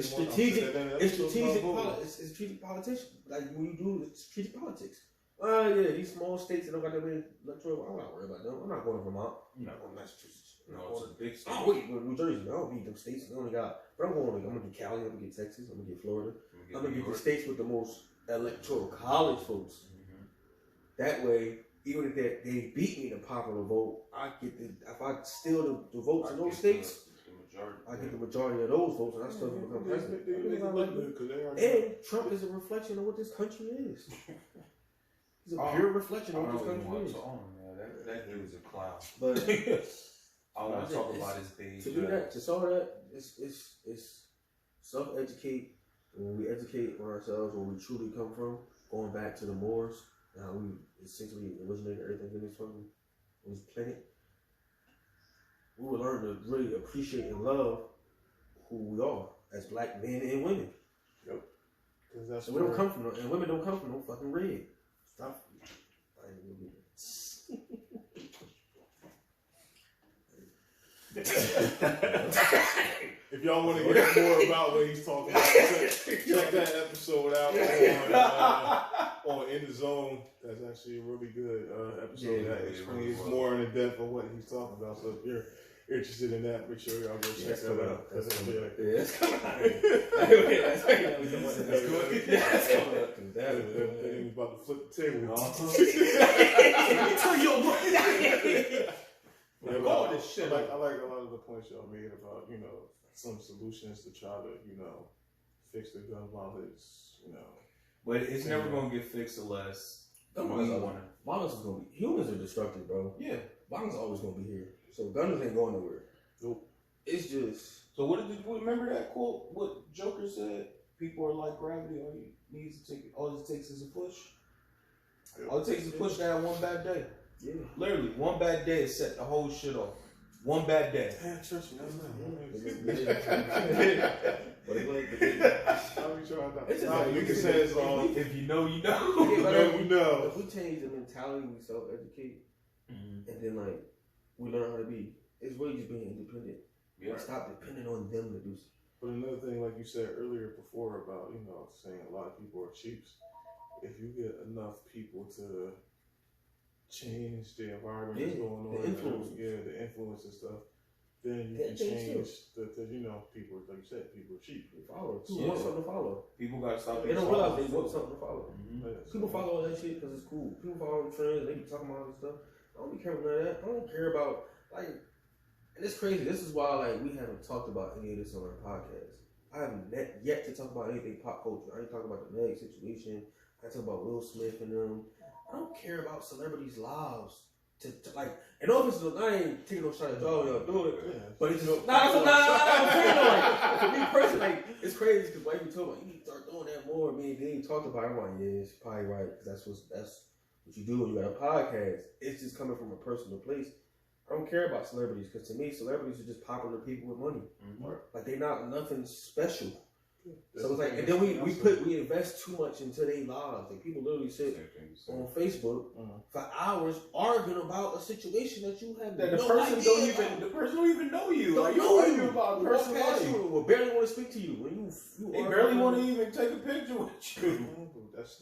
strategic. It's strategic politics. Like when you do strategic politics. Oh yeah, these small states that don't got that many electoral. I'm not worried about them. I'm not going to Vermont. I'm not going to Massachusetts. No, it's a big state. Oh wait, New Jersey. I don't need them states. They only got. But I'm gonna get Cali. I'm gonna get Texas. I'm gonna get Florida. I'm gonna get the states with the most electoral college votes. That way, even if they beat me in the popular vote, I get the. If I steal the votes in those states, I get the majority of those votes, and I still become president. And Trump is a reflection of what this country is. He's a pure reflection of what this country is. That dude is a clown. But I don't want to talk about his beige. to do that, to solve that, it's self-educate. When we educate on ourselves, where we truly come from, going back to the Moors, and how we essentially originated everything in this planet, we will learn to really appreciate and love who we are as black men and women. Yep. That's and we don't come from and women don't come from no fucking red. Stop. If y'all want to hear more about what he's talking about, check that episode out on In the Zone. That's actually a really good episode that explains more in the depth of what he's talking about. So if you're interested in that, make sure y'all go check that out. That's coming out. That's coming out. He's about to flip the table. I like a lot of the points y'all made about, some solutions to try to, fix the gun violence, But it's never going to get fixed unless violence is going to be. Humans are destructive, bro. Yeah. Violence is always going to be here. So guns ain't going nowhere. Nope. It's just. So what did you remember that quote? What Joker said? People are like gravity. All it takes is a push. All it takes is a push to have one bad day. Yeah. Literally, one bad day is set the whole shit off. One bad day. Man, trust me, that's not. But it's like, I'll be trying not. it's just Nah, like, you can say it's all. If you know, you know. You know. if we change the mentality, we self-educate, and then like we learn how to be. It's really just being independent. Yeah. Stop depending on them to do something. But another thing, like you said earlier before about, saying a lot of people are cheats. If you get enough people to change the environment that's going on, the influence. the influence and stuff, then you can change the people, like you said, people are cheap. Follow. People want something to follow. People gotta stop. They don't realize they want something to follow. Mm-hmm. People follow all that shit because it's cool. People follow trends. They be talking about all this stuff. I don't care about none of that. I don't care about and it's crazy. This is why we haven't talked about any of this on our podcast. I haven't yet to talk about anything pop culture. I ain't talking about the Meg situation. I talk about Will Smith and them. I don't care about celebrities' lives. And obviously, I ain't taking no shot at y'all do it. Yeah. But it's just, I'm saying though, for me personally, it's crazy because white people talk about, you need to start doing that more. Me and Dean talked about it. I'm like, yeah, it's probably right because that's what you do when you got a podcast. It's just coming from a personal place. I don't care about celebrities because to me, celebrities are just popular people with money. Mm-hmm. Like they not nothing special. That's So it's like, and then we invest too much into their lives. Like people literally sit on Facebook for hours arguing about a situation that you have that the no person idea don't about. The person don't even know you. Don't Like know you you about a walk person's past life. you or barely want to speak to you. When you They argue barely want to with even take a picture with you. That's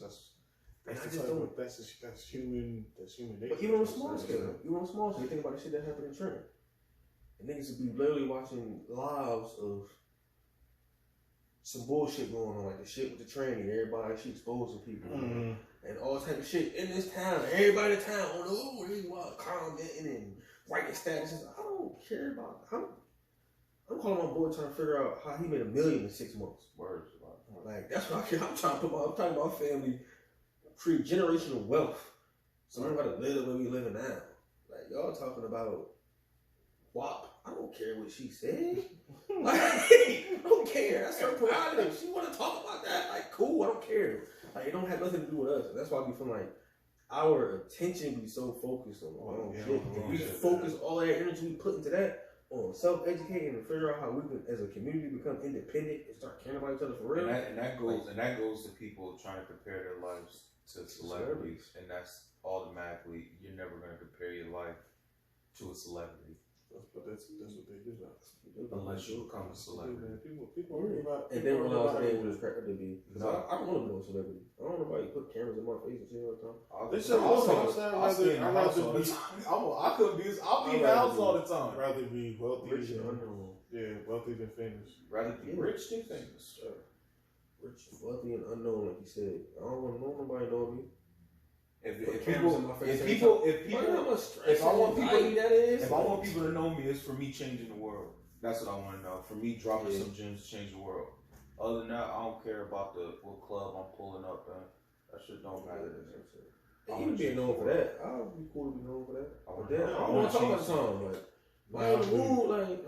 human nature. But even on a small scale, you think about the shit that happened in Trent. And niggas would be literally watching lives of some bullshit going on, like the shit with the training, everybody she exposing people, and all type of shit in this town. Everybody in town on they want commenting and writing statuses. I don't care about. I'm calling my boy trying to figure out how he made $1 million in 6 months. Words about Like that's what I care. I'm trying to talking about family, create generational wealth, so we don't gotta live the way we living now. Like y'all talking about WAP. I don't care what she said. Like, I don't care. That's her prerogative. She want to talk about that. Like, cool. I don't care. Like, it don't have nothing to do with us. And that's why we feel like our attention be so focused on shit. If we focus all that energy we put into that on self-educating and figure out how we can, as a community, become independent and start caring about each other for real. And that goes to people trying to compare their lives to celebrities, and that's automatically you're never going to compare your life to a celebrity. But that's what they do now. Unless you become a celebrity. People worry about. And then realize they was cracked to be. Because I don't want to be a celebrity. I don't want nobody to put cameras in my face and shit all the time. I could be. I'll be in the house all the time. Rather be wealthy Rich and unknown. wealthy than famous. Rather be rich than famous. Rich, wealthy, and unknown, like you said. I don't want nobody knowing me. If I want people to know me, it's for me changing the world. That's what I want to know. For me dropping some gems to change the world. Other than that, I don't care about what club I'm pulling up in. That shit don't matter. Even being known for that, I'll be cool to be known for that. I don't wanna want to talk about change the song.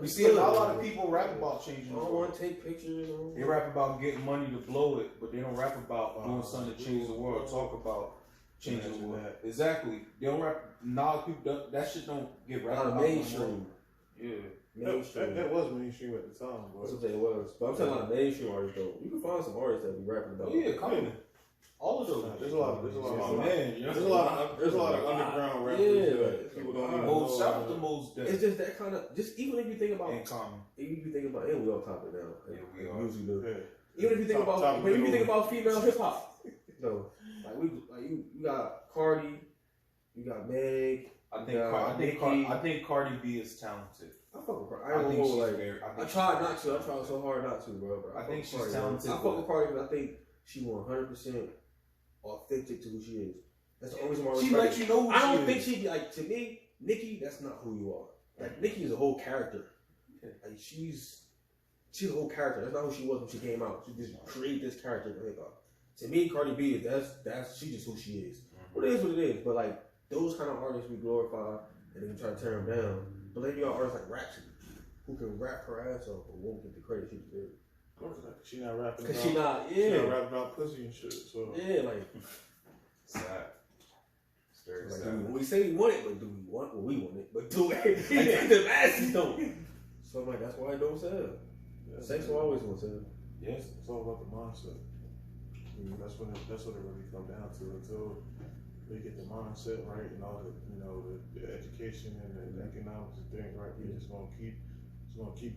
We see a lot of people rap about changing I the don't world. want to take pictures. They rap about getting money to blow it, but they don't rap about doing something to change the world. Talk about changing the world. Exactly. They don't rap. People that shit don't get rapped about. Mainstream. Yeah. Mainstream. That was mainstream at the time. That's what it was. But I'm talking about mainstream artists though. You can find some artists that be rapping about. Oh yeah, Common. All of those. There's a lot of underground rappers. Yeah, people don't even know. Shout out to Mos Def. It's just that kind of. Just even if you think about. And Common. Even if you think about, and we all topic now. Yeah, we are. Usually do. Yeah. Even if you think about, when you think about female hip hop, so you got Cardi, you got Meg. I think Cardi B is talented. I fuck with Cardi. I tried not to. I tried so hard not to, bro. I think she's talented. I fuck with Cardi, but I think she 100% authentic to who she is. That's the only reason why she lets you know who she is. I don't think she like to me. Nicki, that's not who you are. Like Nicki is a whole character. Like she's a whole character. That's not who she was when she came out. She just created this character for hip hop. To me, Cardi B is that's she just who she is. What it is, what it is. But like those kind of artists we glorify and then we try to tear them down. But then you got artists like Rhapsody who can rap her ass off but won't get the credit she deserves. She not rapping. Cause she not rapping about pussy and shit. So yeah, like sad. Very Like, sad. we say we want it, but do we want what we want it? But do it. Like, the masses don't. So I'm like, that's why it don't sell. Yeah, Sex will always gonna sell. Yes. It's all about the mindset. That's what it really comes down to. Until we get the mindset right and all the the education and the economics and thing right, we're just gonna keep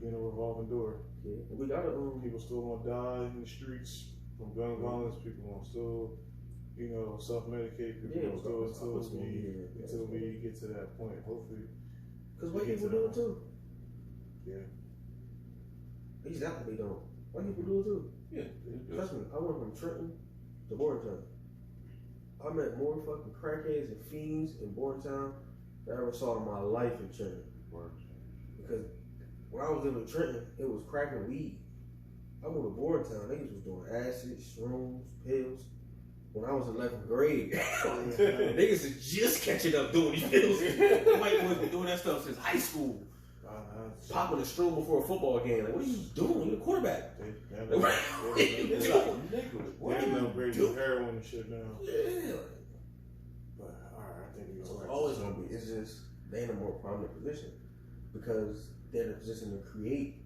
being a revolving door. Yeah, and we gotta People still gonna die in the streets from gun violence. People gonna still self-medicate. People gonna still until we get to that point. Hopefully, because white people do it too. Yeah. Exactly, they don't. White people do it too. Yeah. Trust me, I went from Trenton to Bordentown. I met more fucking crackheads and fiends in Bordentown than I ever saw in my life in Trenton. Because when I was living in Trenton, it was crack and weed. I moved to Bordentown, niggas was doing acid, shrooms, pills. When I was in 11th grade, niggas is just catching up doing these pills. White boys been doing that stuff since high school. Popping a stroom before a football game. Like, what are you doing? You're a quarterback. They're upgrading to heroin and shit now. Yeah. But alright, I think we're So gonna it's always gonna be. It's just they in a more prominent position because they're in a position to create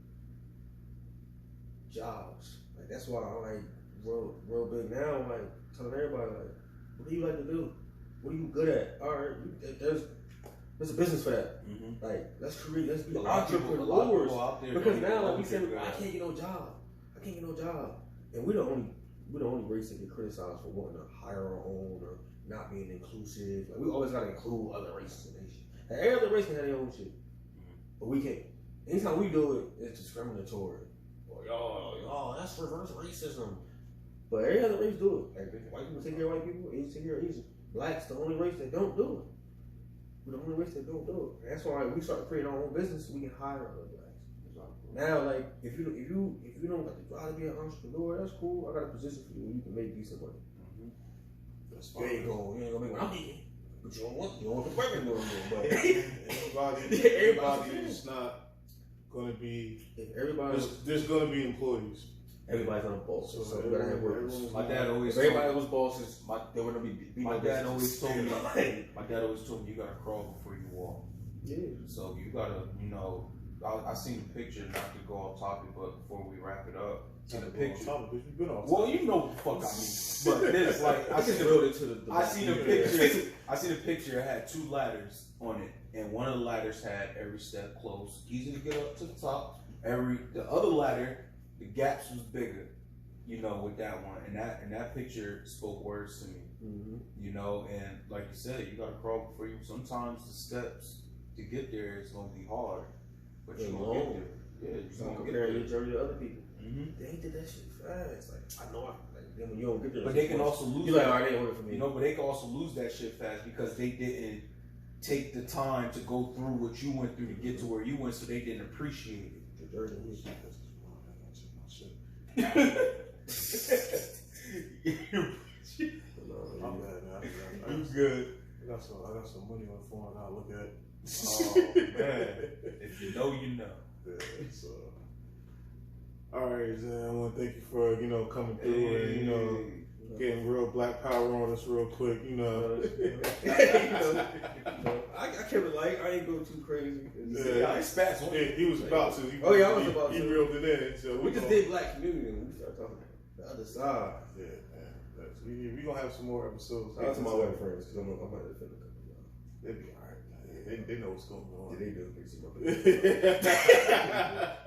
jobs. Like that's why I'm like real big now. I'm like telling everybody like, what do you like to do? What are you good at? All right, there's a business for that. Mm-hmm. Like let's create. Let's be A lot of entrepreneurs. people out there Because don't now, know like we what said, they're I good can't get no job. I can't get no job. And we're the only race that get criticized for wanting to hire our own or not being inclusive. Like we always gotta include other races in nation. And every other race can have their own shit. But we can't. Anytime we do it, it's discriminatory. Or y'all, that's reverse racism. But every other race do it. Like white people take care of white people, Asians take care of Asians. Blacks the only race that don't do it. We're the only race that don't do it. And that's why we start creating our own business. We can hire other blacks. Now, like if you don't got the drive to be an entrepreneur, that's cool. I got a position for you. You can make decent money. That's You ain't gonna make what I'm making. But you don't want the working no more. But everybody is not gonna be. If everybody, there's gonna be employees. Everybody's on boss. So we gotta have workers. My dad always. If everybody was bosses, there wouldn't be. My dad always told me. My dad always told me you gotta crawl before you walk. Yeah. So you gotta, I seen the picture, not to go off topic, but before we wrap it up, see the picture. Well, you know what the fuck I mean. But this, like, I seen a picture. I seen a picture. It had 2 ladders on it, and one of the ladders had every step close, easy to get up to the top. The other ladder, the gaps was bigger, with that one, and that picture spoke words to me. And like you said, you gotta crawl before you. Sometimes the steps to get there is gonna be hard, but you're gonna get there. Yeah, you're gonna compare your journey to other people. Mm-hmm. They did that shit fast. Like I know, then when you don't get there, but they can also lose. You're like, all right, they ain't working for me. But they can also lose that shit fast because they didn't take the time to go through what you went through to get to where you went, so they didn't appreciate it. The journey is I'm bad, man. I'm good. I got some money on the phone I gotta look at. Oh man, if you know, you know. Yeah, so. All right, Zan, I want to thank you for coming through and getting real black power on us real quick. I kept it light. I ain't go too crazy. Yeah, he was about to. I was about to. He reeled it in. So we just did black community and we started talking about the other side. Yeah, man. We gonna have some more episodes. Shout out to my white friends because I might defend a couple of y'all. They'll be all right. They know what's going on. Yeah, they do. They see my face.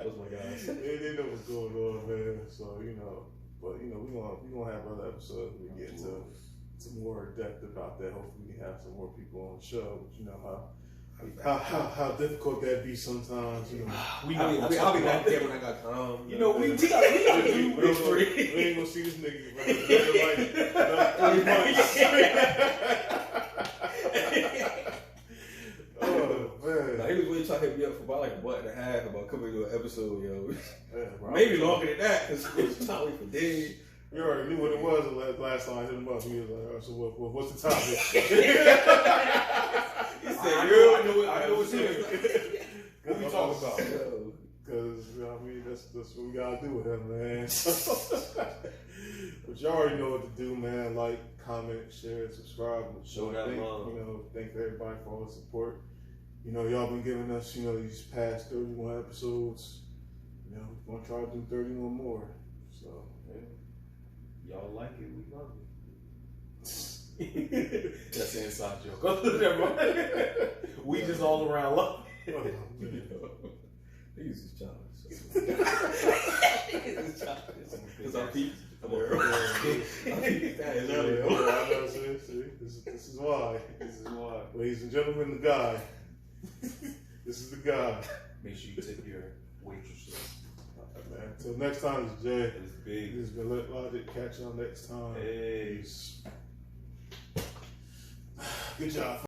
Those my guys. They know what's going on, man. So but we gonna have other episodes. We get to more depth about that. Hopefully, we can have some more people on the show. But how difficult that be sometimes. I'll be back there when I got time. We gotta do we ain't gonna see this nigga for like 3 months. Oh man! Nah, he was really trying to hit me up for about like a month and a half about coming to an episode, yo. Yeah, maybe longer than that because it was time for days. You already knew what it was the last time I hit him up. He was like, "Oh, so what's the topic?" He said, "I know what's here." What we talking about? Because that's what we gotta do with him, man. But But you already know what to do, man. Like, comment, share, subscribe. Show that love. You know, thank everybody for all the support. You know, y'all been giving us, you know, these past 31 episodes. You know, we're gonna try to do 31 more. So, Yeah. Y'all like it, we love it. That's an inside joke. Never mind. We just all around love it. oh, man. Niggas is childish. Because I'm peace. Yeah, I know, see, this is why. This is why. Ladies and gentlemen, the guy. This is the guy. Make sure you tip your waitresses. Man, until next time, it's Jay. It's big. This has been Let Logic. Catch y'all next time. Hey. Good job.